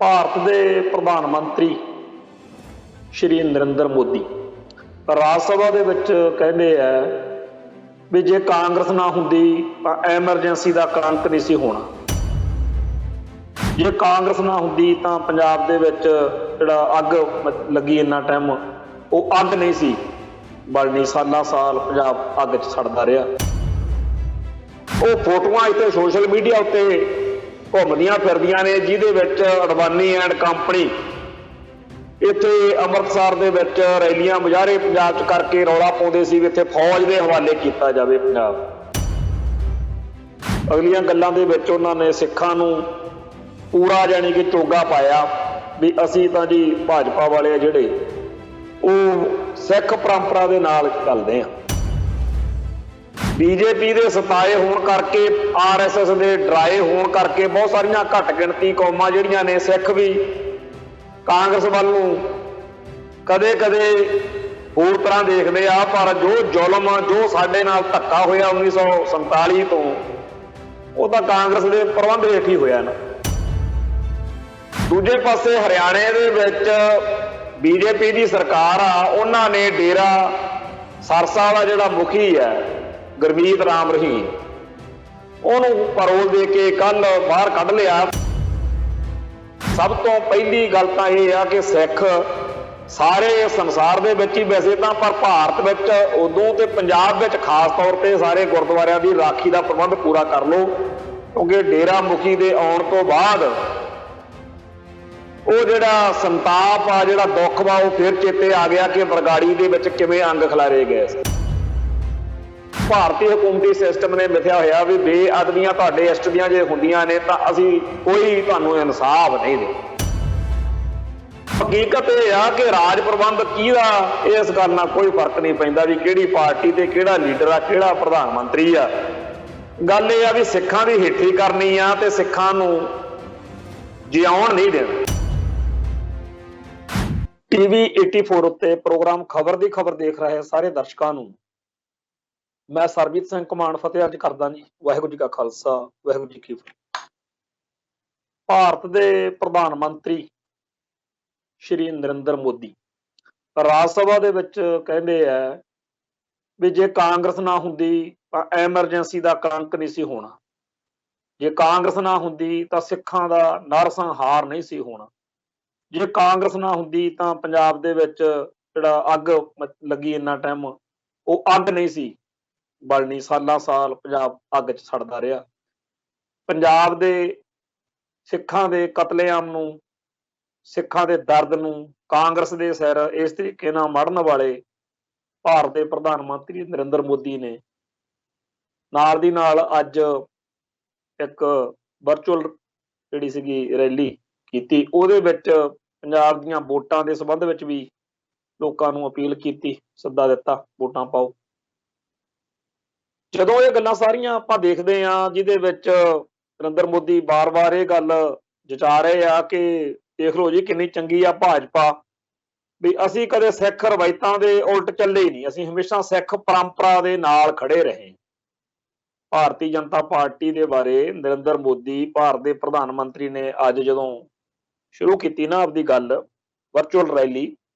ਭਾਰਤ ਦੇ ਪ੍ਰਧਾਨ ਮੰਤਰੀ ਸ਼੍ਰੀ ਨਰਿੰਦਰ ਮੋਦੀ ਰਾਜ ਸਭਾ ਦੇ ਵਿੱਚ ਕਹਿੰਦੇ ਆ ਵੀ ਜੇ ਕਾਂਗਰਸ ਨਾ ਹੁੰਦੀ ਤਾਂ ਐਮਰਜੈਂਸੀ ਦਾ ਕਲੰਕ ਨਹੀਂ ਸੀ ਹੋਣਾ। ਜੇ ਕਾਂਗਰਸ ਨਾ ਹੁੰਦੀ ਤਾਂ ਪੰਜਾਬ ਦੇ ਵਿੱਚ ਜਿਹੜਾ ਅੱਗ ਲੱਗੀ ਇੰਨਾ ਟਾਈਮ ਉਹ ਅੱਗ ਨਹੀਂ ਸੀ ਬਲਣੀ। ਸਾਲਾਂ ਸਾਲ ਪੰਜਾਬ ਅੱਗ 'ਚ ਸੜਦਾ ਰਿਹਾ। ਉਹ ਫੋਟੋਆਂ ਇੱਥੇ ਸੋਸ਼ਲ ਮੀਡੀਆ ਉੱਤੇ ਘੁੰਮਦੀਆਂ ਫਿਰਦੀਆਂ ਨੇ ਜਿਹਦੇ ਵਿੱਚ ਅਡਵਾਨੀ ਐਂਡ ਕੰਪਨੀ ਇੱਥੇ ਅੰਮ੍ਰਿਤਸਰ ਦੇ ਵਿੱਚ ਰੈਲੀਆਂ ਮੁਜ਼ਾਹਰੇ ਪੰਜਾਬ 'ਚ ਕਰਕੇ ਰੌਲਾ ਪਾਉਂਦੇ ਸੀ ਵੀ ਇੱਥੇ ਫੌਜ ਦੇ ਹਵਾਲੇ ਕੀਤਾ ਜਾਵੇ ਪੰਜਾਬ। ਅਗਲੀਆਂ ਗੱਲਾਂ ਦੇ ਵਿੱਚ ਉਹਨਾਂ ਨੇ ਸਿੱਖਾਂ ਨੂੰ ਪੂਰਾ ਜਾਣੀ ਕਿ ਚੋਗਾ ਪਾਇਆ ਵੀ ਅਸੀਂ ਤਾਂ ਜੀ ਭਾਜਪਾ ਵਾਲੇ ਆ ਜਿਹੜੇ ਉਹ ਸਿੱਖ ਪਰੰਪਰਾ ਦੇ ਨਾਲ ਚੱਲਦੇ ਆ। ਬੀਜੇਪੀ ਦੇ ਸਤਾਏ ਹੋਣ ਕਰਕੇ, ਆਰਐਸਐਸ ਦੇ ਡਰਾਏ ਹੋਣ ਕਰਕੇ ਬਹੁਤ ਸਾਰੀਆਂ ਘੱਟ ਗਿਣਤੀ ਕੌਮਾਂ ਜਿਹੜੀਆਂ ਨੇ ਸਿੱਖ ਵੀ ਕਾਂਗਰਸ ਵੱਲ ਨੂੰ ਕਦੇ ਕਦੇ ਹੋਰ ਤਰ੍ਹਾਂ ਦੇਖਦੇ ਆ। ਪਰ ਜੋ ਜ਼ੁਲਮ ਜੋ ਸਾਡੇ ਨਾਲ ਧੱਕਾ ਹੋਇਆ 1947 ਤੋਂ ਉਹ ਤਾਂ ਕਾਂਗਰਸ ਦੇ ਪ੍ਰਬੰਧ ਹੇਠ ਹੀ ਹੋਇਆ ਨਾ। ਦੂਜੇ ਪਾਸੇ ਹਰਿਆਣੇ ਦੇ ਵਿੱਚ ਬੀਜੇਪੀ ਦੀ ਸਰਕਾਰ ਆ, ਉਹਨਾਂ ਨੇ ਡੇਰਾ ਸਰਸਾ ਦਾ ਜਿਹੜਾ ਮੁਖੀ ਹੈ ਗੁਰਮੀਤ ਰਾਮ ਰਹੀਮ ਉਹਨੂੰ ਪੈਰੋਲ ਦੇ ਕੇ ਕੱਲ ਬਾਹਰ ਕੱਢ ਲਿਆ। ਸਭ ਤੋਂ ਪਹਿਲੀ ਗੱਲ ਤਾਂ ਇਹ ਆ ਕਿ ਸਿੱਖ ਸਾਰੇ ਸੰਸਾਰ ਦੇ ਵਿੱਚ ਹੀ ਵੈਸੇ ਤਾਂ, ਪਰ ਭਾਰਤ ਵਿੱਚ ਉਦੋਂ ਤੇ ਪੰਜਾਬ ਵਿੱਚ ਖਾਸ ਤੌਰ ਤੇ ਸਾਰੇ ਗੁਰਦੁਆਰਿਆਂ ਦੀ ਰਾਖੀ ਦਾ ਪ੍ਰਬੰਧ ਪੂਰਾ ਕਰ ਲਓ, ਕਿਉਂਕਿ ਡੇਰਾ ਮੁਖੀ ਦੇ ਆਉਣ ਤੋਂ ਬਾਅਦ ਉਹ ਜਿਹੜਾ ਸੰਤਾਪ ਆ, ਜਿਹੜਾ ਦੁੱਖ ਵਾ, ਉਹ ਫਿਰ ਚੇਤੇ ਆ ਗਿਆ ਕਿ ਬਰਗਾੜੀ ਦੇ ਵਿੱਚ ਕਿਵੇਂ ਅੰਗ ਖਿਲਾਰੇ ਗਏ ਸੀ। ਭਾਰਤੀ ਹਕੂਮਤੀ ਸਿਸਟਮ ਨੇ ਮਿਥਿਆ ਹੋਇਆ ਵੀ ਬੇਅਦਬੀਆਂ ਤੁਹਾਡੇ ਇਸ਼ਟ ਦੀਆਂ ਜੇ ਹੁੰਦੀਆਂ ਨੇ ਤਾਂ ਅਸੀਂ ਕੋਈ ਤੁਹਾਨੂੰ ਇਨਸਾਫ ਨਹੀਂ ਦੇ। ਹਕੀਕਤ ਇਹ ਆ ਕਿ ਰਾਜ ਪ੍ਰਬੰਧ ਕਿਹਦਾ, ਇਸ ਗੱਲ ਨਾਲ ਕੋਈ ਫਰਕ ਨਹੀਂ ਪੈਂਦਾ ਵੀ ਕਿਹੜੀ ਪਾਰਟੀ ਤੇ ਕਿਹੜਾ ਲੀਡਰ ਆ, ਕਿਹੜਾ ਪ੍ਰਧਾਨ ਮੰਤਰੀ ਆ। ਗੱਲ ਇਹ ਆ ਵੀ ਸਿੱਖਾਂ ਦੀ ਹੇਠੀ ਕਰਨੀ ਆ ਤੇ ਸਿੱਖਾਂ ਨੂੰ ਜਿਉਣ ਨਹੀਂ ਦੇਣਾ। ਟੀਵੀ 84 ਉੱਤੇ ਪ੍ਰੋਗਰਾਮ ਖਬਰ ਦੀ ਖਬਰ ਦੇਖ ਰਹੇ ਸਾਰੇ ਦਰਸ਼ਕਾਂ ਨੂੰ ਮੈਂ ਸਰਬਜੀਤ ਸਿੰਘ ਕਮਾਨ ਫਤਿਹ ਅੱਜ ਕਰਦਾ ਜੀ। ਵਾਹਿਗੁਰੂ ਜੀ ਕਾ ਖਾਲਸਾ, ਵਾਹਿਗੁਰੂ ਜੀ ਕੀ ਫਤਿਹ। ਭਾਰਤ ਦੇ ਪ੍ਰਧਾਨ ਮੰਤਰੀ ਸ਼੍ਰੀ ਨਰਿੰਦਰ ਮੋਦੀ ਰਾਜ ਸਭਾ ਦੇ ਵਿੱਚ ਕਹਿੰਦੇ ਆ ਵੀ ਜੇ ਕਾਂਗਰਸ ਨਾ ਹੁੰਦੀ ਤਾਂ ਐਮਰਜੈਂਸੀ ਦਾ ਕਲੰਕ ਨਹੀਂ ਸੀ ਹੋਣਾ। ਜੇ ਕਾਂਗਰਸ ਨਾ ਹੁੰਦੀ ਤਾਂ ਸਿੱਖਾਂ ਦਾ ਨਰਸੰਹਾਰ ਨਹੀਂ ਸੀ ਹੋਣਾ। ਜੇ ਕਾਂਗਰਸ ਨਾ ਹੁੰਦੀ ਤਾਂ ਪੰਜਾਬ ਦੇ ਵਿੱਚ ਜਿਹੜਾ ਅੱਗ ਲੱਗੀ ਇੰਨਾ ਟਾਈਮ ਉਹ ਅੱਗ ਨਹੀਂ ਸੀ ਬਲਣੀ। ਸਾਲਾਂ ਸਾਲ ਪੰਜਾਬ ਅੱਗ 'ਚ ਸੜਦਾ ਰਿਹਾ। ਪੰਜਾਬ ਦੇ ਸਿੱਖਾਂ ਦੇ ਕਤਲੇਆਮ ਨੂੰ, ਸਿੱਖਾਂ ਦੇ ਦਰਦ ਨੂੰ ਕਾਂਗਰਸ ਦੇ ਸਿਰ ਇਸ ਤਰੀਕੇ ਨਾਲ ਮੜਨ ਵਾਲੇ ਭਾਰਤ ਦੇ ਪ੍ਰਧਾਨ ਮੰਤਰੀ ਨਰਿੰਦਰ ਮੋਦੀ ਨੇ ਨਾਲ ਦੀ ਨਾਲ ਅੱਜ ਇੱਕ ਵਰਚੁਅਲ ਜਿਹੜੀ ਸੀਗੀ ਰੈਲੀ ਕੀਤੀ। ਉਹਦੇ ਵਿੱਚ ਪੰਜਾਬ ਦੀਆਂ ਵੋਟਾਂ ਦੇ ਸੰਬੰਧ ਵਿੱਚ ਵੀ ਲੋਕਾਂ ਨੂੰ ਅਪੀਲ ਕੀਤੀ, ਸੱਦਾ ਦਿੱਤਾ ਵੋਟਾਂ ਪਾਓ। ਜਦੋਂ ਇਹ ਗੱਲਾਂ ਸਾਰੀਆਂ ਆਪਾਂ ਦੇਖਦੇ ਹਾਂ ਜਿਹਦੇ ਵਿੱਚ ਨਰਿੰਦਰ ਮੋਦੀ ਬਾਰ-ਬਾਰ ਇਹ ਗੱਲ ਜਚਾ ਰਹੇ ਆ ਕਿ ਦੇਖ ਲਓ ਜੀ ਕਿੰਨੀ ਚੰਗੀ ਆ ਭਾਜਪਾ, ਵੀ ਅਸੀਂ ਕਦੇ ਸਿੱਖ ਰਵਾਇਤਾਂ ਦੇ ਉਲਟ ਚੱਲੇ ਹੀ ਨਹੀਂ, ਅਸੀਂ ਹਮੇਸ਼ਾ ਸਿੱਖ ਪਰੰਪਰਾ ਦੇ ਨਾਲ ਖੜੇ ਰਹੇ। ਭਾਰਤੀ ਜਨਤਾ ਪਾਰਟੀ ਦੇ ਬਾਰੇ ਨਰਿੰਦਰ ਮੋਦੀ ਭਾਰਤ ਦੇ ਪ੍ਰਧਾਨ ਮੰਤਰੀ ਨੇ ਅੱਜ ਜਦੋਂ ਸ਼ੁਰੂ ਕੀਤੀ ਨਾ ਆਪਦੀ ਗੱਲ ਵਰਚੁਅਲ ਰੈਲੀ,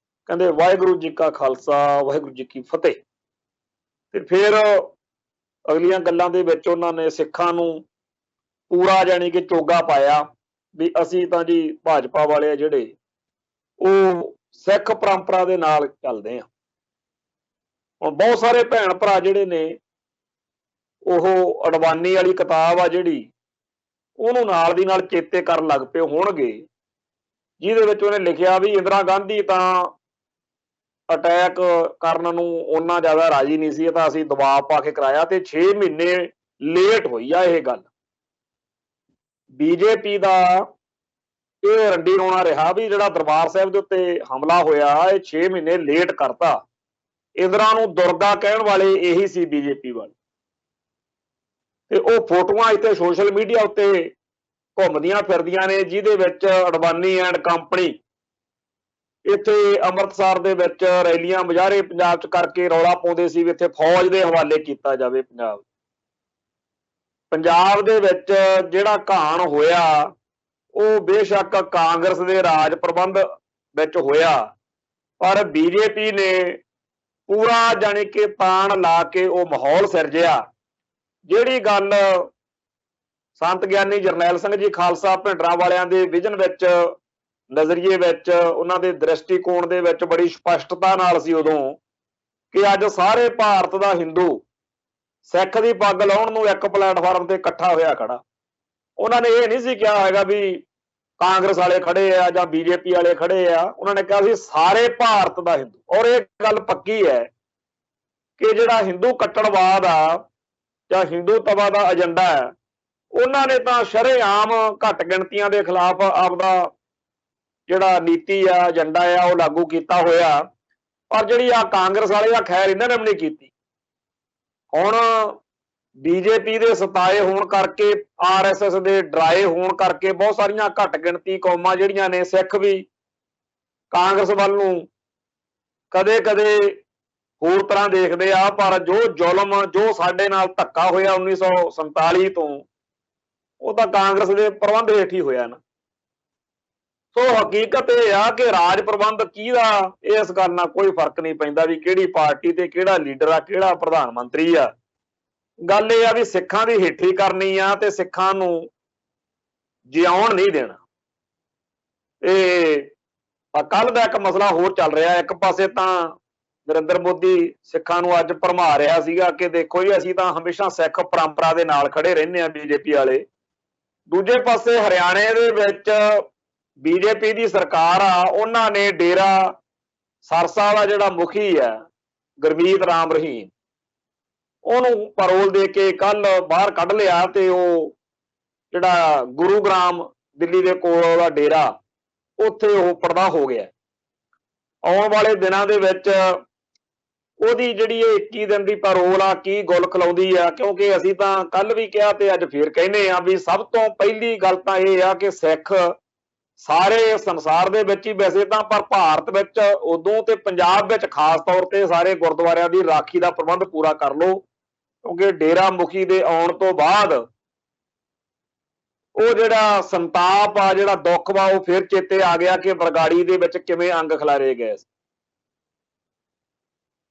ਕਹਿੰਦੇ ਵਾਹਿਗੁਰੂ ਜੀ ਕਾ ਖਾਲਸਾ, ਵਾਹਿਗੁਰੂ ਜੀ ਕੀ ਫਤਿਹ। ਤੇ ਫਿਰ ਅਗਲੀਆਂ ਗੱਲਾਂ ਦੇ ਵਿੱਚ ਉਹਨਾਂ ਨੇ ਸਿੱਖਾਂ ਨੂੰ ਪੂਰਾ ਜਾਣੀ ਕਿ ਚੋਗਾ ਪਾਇਆ ਵੀ ਅਸੀਂ ਤਾਂ ਜੀ ਭਾਜਪਾ ਵਾਲੇ ਆ ਜਿਹੜੇ ਉਹ ਸਿੱਖ ਪਰੰਪਰਾ ਦੇ ਨਾਲ ਚੱਲਦੇ ਆ। ਹੁਣ ਬਹੁਤ ਸਾਰੇ ਭੈਣ ਭਰਾ ਜਿਹੜੇ ਨੇ ਉਹ ਅਡਵਾਨੀ ਵਾਲੀ ਕਿਤਾਬ ਆ ਜਿਹੜੀ ਉਹਨੂੰ ਨਾਲ ਦੀ ਨਾਲ ਚੇਤੇ ਕਰਨ ਲੱਗ ਪਏ ਹੋਣਗੇ, ਜਿਹਦੇ ਵਿੱਚ ਉਹਨੇ ਲਿਖਿਆ ਵੀ ਇੰਦਰਾ ਗਾਂਧੀ ਤਾਂ ਅਟੈਕ ਕਰਨ ਨੂੰ ਉਹਨਾਂ ਜ਼ਿਆਦਾ ਰਾਜੀ ਨਹੀਂ ਸੀ, ਇਹ ਤਾਂ ਅਸੀਂ ਦਬਾਅ ਪਾ ਕੇ ਕਰਾਇਆ ਤੇ 6 ਮਹੀਨੇ ਲੇਟ ਹੋਈ ਆ ਇਹ ਗੱਲ। ਬੀਜੇਪੀ ਦਾ ਇਹ ਰੰਡੀ ਰੋਣਾ ਰਿਹਾ ਵੀ ਜਿਹੜਾ ਦਰਬਾਰ ਸਾਹਿਬ ਦੇ ਉੱਤੇ ਹਮਲਾ ਹੋਇਆ ਇਹ 6 ਮਹੀਨੇ ਲੇਟ ਕਰਤਾ। ਇੰਦਰਾ ਨੂੰ ਦੁਰਗਾ ਕਹਿਣ ਵਾਲੇ ਇਹੀ ਸੀ ਬੀਜੇਪੀ ਵਾਲੇ। ਤੇ ਉਹ ਫੋਟੋਆਂ ਇੱਥੇ ਸੋਸ਼ਲ ਮੀਡੀਆ ਉੱਤੇ ਘੁੰਮਦੀਆਂ ਫਿਰਦੀਆਂ ਨੇ ਜਿਹਦੇ ਵਿੱਚ ਅਡਵਾਨੀ ਐਂਡ ਕੰਪਨੀ ਇੱਥੇ ਅੰਮ੍ਰਿਤਸਰ ਦੇ ਵਿੱਚ ਰੈਲੀਆਂ ਮੁਜ਼ਾਹਰੇ ਪੰਜਾਬ 'ਚ ਕਰਕੇ ਰੌਲਾ ਪਾਉਂਦੇ ਸੀ ਵੀ ਇੱਥੇ ਫੌਜ ਦੇ ਹਵਾਲੇ ਕੀਤਾ ਜਾਵੇ ਪੰਜਾਬ। ਪੰਜਾਬ ਦੇ ਵਿੱਚ ਜਿਹੜਾ ਘਾਣ ਹੋਇਆ ਉਹ ਬੇਸ਼ੱਕ ਕਾਂਗਰਸ ਦੇ ਰਾਜ ਪ੍ਰਬੰਧ ਵਿੱਚ ਹੋਇਆ, ਪਰ ਬੀਜੇਪੀ ਨੇ ਪੂਰਾ ਜਾਣੀ ਕਿ ਤਾਣ ਲਾ ਕੇ ਉਹ ਮਾਹੌਲ ਸਿਰਜਿਆ। ਜਿਹੜੀ ਗੱਲ ਸੰਤ ਗਿਆਨੀ ਜਰਨੈਲ ਸਿੰਘ ਜੀ ਖਾਲਸਾ ਭਿੰਡਰਾਂ ਵਾਲਿਆਂ ਦੇ ਵਿਜ਼ਨ ਵਿੱਚ, ਨਜ਼ਰੀਏ ਵਿੱਚ, ਉਹਨਾਂ ਦੇ ਦ੍ਰਿਸ਼ਟੀਕੋਣ ਦੇ ਵਿੱਚ ਬੜੀ ਸਪਸ਼ਟਤਾ ਨਾਲ ਸੀ ਉਦੋਂ ਕਿ ਅੱਜ ਸਾਰੇ ਭਾਰਤ ਦਾ ਹਿੰਦੂ ਸਿੱਖ ਦੀ ਪੱਗ ਲਾਉਣ ਨੂੰ ਇੱਕ ਪਲੇਟਫਾਰਮ ਤੇ ਇਕੱਠਾ ਹੋਇਆ ਖੜਾ। ਉਹਨਾਂ ਨੇ ਇਹ ਨਹੀਂ ਸੀ ਕਿਹਾ ਹੈਗਾ ਵੀ ਕਾਂਗਰਸ ਵਾਲੇ ਖੜੇ ਆ ਜਾਂ ਬੀਜੇਪੀ ਵਾਲੇ ਖੜੇ ਆ, ਉਹਨਾਂ ਨੇ ਕਿਹਾ ਸੀ ਸਾਰੇ ਭਾਰਤ ਦਾ ਹਿੰਦੂ। ਔਰ ਇਹ ਗੱਲ ਪੱਕੀ ਹੈ ਕਿ ਜਿਹੜਾ ਹਿੰਦੂ ਕੱਟੜਵਾਦ ਆ ਜਾਂ ਹਿੰਦੂਤਵਾ ਦਾ ਏਜੰਡਾ ਹੈ, ਉਹਨਾਂ ਨੇ ਤਾਂ ਸ਼ਰੇਆਮ ਘੱਟ ਗਿਣਤੀਆਂ ਦੇ ਖਿਲਾਫ ਆਪਦਾ ਜਿਹੜਾ ਨੀਤੀ ਆ, ਏਜੰਡਾ ਆ, ਉਹ ਲਾਗੂ ਕੀਤਾ ਹੋਇਆ। ਪਰ ਜਿਹੜੀ ਆ ਕਾਂਗਰਸ ਵਾਲੇ ਆ, ਖੈਰ ਇਹਨਾਂ ਨੇ ਵੀ ਨਹੀਂ ਕੀਤੀ। ਹੁਣ ਬੀਜੇਪੀ ਦੇ ਸਤਾਏ ਹੋਣ ਕਰਕੇ, ਆਰਐਸਐਸ ਦੇ ਡਰਾਏ ਹੋਣ ਕਰਕੇ ਬਹੁਤ ਸਾਰੀਆਂ ਘੱਟ ਗਿਣਤੀ ਕੌਮਾਂ ਜਿਹੜੀਆਂ ਨੇ, ਸਿੱਖ ਵੀ ਕਾਂਗਰਸ ਵੱਲ ਨੂੰ ਕਦੇ-ਕਦੇ ਹੋਰ ਤਰ੍ਹਾਂ ਦੇਖਦੇ ਆ। ਪਰ ਜੋ ਜ਼ੁਲਮ, ਜੋ ਸਾਡੇ ਨਾਲ ਧੱਕਾ ਹੋਇਆ 1947 ਤੋਂ, ਉਹ ਤਾਂ ਕਾਂਗਰਸ ਦੇ ਪ੍ਰਬੰਧ ਹੇਠ ਹੀ ਹੋਇਆ ਨਾ। ਸੋ ਹਕੀਕਤ ਇਹ ਆ ਕਿ ਰਾਜ ਪ੍ਰਬੰਧ ਕਿਹਦਾ, ਇਸ ਗੱਲ ਨਾਲ ਕੋਈ ਫਰਕ ਨਹੀਂ ਪੈਂਦਾ ਵੀ ਕਿਹੜੀ ਪਾਰਟੀ ਤੇ ਕਿਹੜਾ ਲੀਡਰ ਆ, ਕਿਹੜਾ ਪ੍ਰਧਾਨ ਮੰਤਰੀ ਆ। ਗੱਲ ਇਹ ਆ ਵੀ ਸਿੱਖਾਂ ਦੀ ਹੇਠੀ ਕਰਨੀ ਆ ਤੇ ਸਿੱਖਾਂ ਨੂੰ ਜਿਉਣ ਨਹੀਂ ਦੇਣਾ। ਇਹ ਕੱਲ ਦਾ ਇੱਕ ਮਸਲਾ ਹੋਰ ਚੱਲ ਰਿਹਾ। ਇੱਕ ਪਾਸੇ ਤਾਂ ਨਰਿੰਦਰ ਮੋਦੀ ਸਿੱਖਾਂ ਨੂੰ ਅੱਜ ਭਰਮਾ ਰਿਹਾ ਸੀਗਾ ਕਿ ਦੇਖੋ ਜੀ, ਅਸੀਂ ਤਾਂ ਹਮੇਸ਼ਾ ਸਿੱਖ ਪਰੰਪਰਾ ਦੇ ਨਾਲ ਖੜੇ ਰਹਿੰਦੇ ਆ, ਬੀਜੇਪੀ ਵਾਲੇ। ਦੂਜੇ ਪਾਸੇ ਹਰਿਆਣੇ ਦੇ ਵਿੱਚ ਬੀਜੇਪੀ ਦੀ ਸਰਕਾਰ ਆ, ਉਹਨਾਂ ਨੇ ਡੇਰਾ ਸਰਸਾ ਦਾ ਜਿਹੜਾ ਮੁਖੀ ਆ ਗੁਰਮੀਤ ਰਾਮ ਰਹੀਮ, ਉਹਨੂੰ ਪੈਰੋਲ ਦੇ ਕੇ ਕੱਲ ਬਾਹਰ ਕੱਢ ਲਿਆ ਤੇ ਉਹ ਜਿਹੜਾ ਗੁਰੂਗ੍ਰਾਮ ਦਿੱਲੀ ਦੇ ਕੋਲ ਉਹਦਾ ਡੇਰਾ, ਉੱਥੇ ਉਹ ਪਰਦਾ ਹੋ ਗਿਆ। ਆਉਣ ਵਾਲੇ ਦਿਨਾਂ ਦੇ ਵਿੱਚ ਉਹਦੀ ਜਿਹੜੀ ਇਹ 21 ਦਿਨ ਦੀ ਪੈਰੋਲ ਆ, ਕੀ ਗੁੱਲ ਖਲਾਉਂਦੀ ਆ। ਕਿਉਂਕਿ ਅਸੀਂ ਤਾਂ ਕੱਲ ਵੀ ਕਿਹਾ ਤੇ ਅੱਜ ਫੇਰ ਕਹਿੰਦੇ ਆ ਵੀ ਸਭ ਤੋਂ ਪਹਿਲੀ ਗੱਲ ਤਾਂ ਇਹ ਆ ਕਿ ਸਿੱਖ ਸਾਰੇ ਸੰਸਾਰ ਦੇ ਵਿੱਚ ਹੀ ਵੈਸੇ ਤਾਂ, ਪਰ ਭਾਰਤ ਵਿੱਚ ਉਦੋਂ ਤੇ ਪੰਜਾਬ ਵਿੱਚ ਖਾਸ ਤੌਰ ਤੇ ਸਾਰੇ ਗੁਰਦੁਆਰਿਆਂ ਦੀ ਰਾਖੀ ਦਾ ਪ੍ਰਬੰਧ ਪੂਰਾ ਕਰ ਲਓ। ਕਿਉਂਕਿ ਡੇਰਾ ਮੁਖੀ ਦੇ ਆਉਣ ਤੋਂ ਬਾਅਦ ਉਹ ਜਿਹੜਾ ਸੰਤਾਪ ਆ, ਜਿਹੜਾ ਦੁੱਖ ਵਾ, ਉਹ ਫਿਰ ਚੇਤੇ ਆ ਗਿਆ ਕਿ ਬਰਗਾੜੀ ਦੇ ਵਿੱਚ ਕਿਵੇਂ ਅੰਗ ਖਿਲਾਰੇ ਗਏ।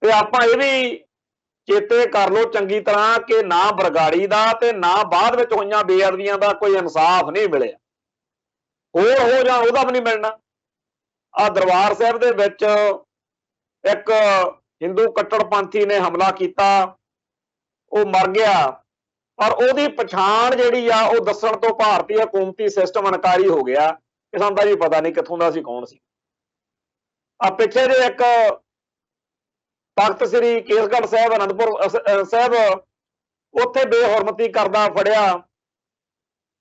ਤੇ ਆਪਾਂ ਇਹ ਵੀ ਚੇਤੇ ਕਰ ਲਓ ਚੰਗੀ ਤਰ੍ਹਾਂ ਕਿ ਨਾ ਬਰਗਾੜੀ ਦਾ ਤੇ ਨਾ ਬਾਅਦ ਵਿੱਚ ਹੋਈਆਂ ਬੇਅਦਬੀਆਂ ਦਾ ਕੋਈ ਇਨਸਾਫ ਨਹੀਂ ਮਿਲਿਆ। ਹੋਰ ਹੋ ਜਾਂ ਉਹਦਾ ਵੀ ਨਹੀਂ ਮਿਲਣਾ। ਆ ਦਰਬਾਰ ਸਾਹਿਬ ਦੇ ਵਿੱਚ ਇੱਕ ਹਿੰਦੂ ਕੱਟੜਪੰਥੀ ਨੇ ਹਮਲਾ ਕੀਤਾ, ਉਹ ਮਰ ਗਿਆ, ਪਰ ਉਹਦੀ ਪਛਾਣ ਜਿਹੜੀ ਆ ਉਹ ਦੱਸਣ ਤੋਂ ਭਾਰਤੀ ਹਕੂਮਤੀ ਸਿਸਟਮ ਇਨਕਾਰੀ ਹੋ ਗਿਆ ਕਿ ਸਾਨੂੰ ਤਾਂ ਜੀ ਪਤਾ ਨਹੀਂ ਕਿੱਥੋਂ ਦਾ ਸੀ, ਕੌਣ ਸੀ। ਆ ਪਿੱਛੇ ਜੇ ਇੱਕ ਤਖਤ ਸ੍ਰੀ ਕੇਸਗੜ੍ਹ ਸਾਹਿਬ ਅਨੰਦਪੁਰ ਸਾਹਿਬ, ਉੱਥੇ ਬੇਹੁਰਮਤੀ ਕਰਦਾ ਫੜਿਆ,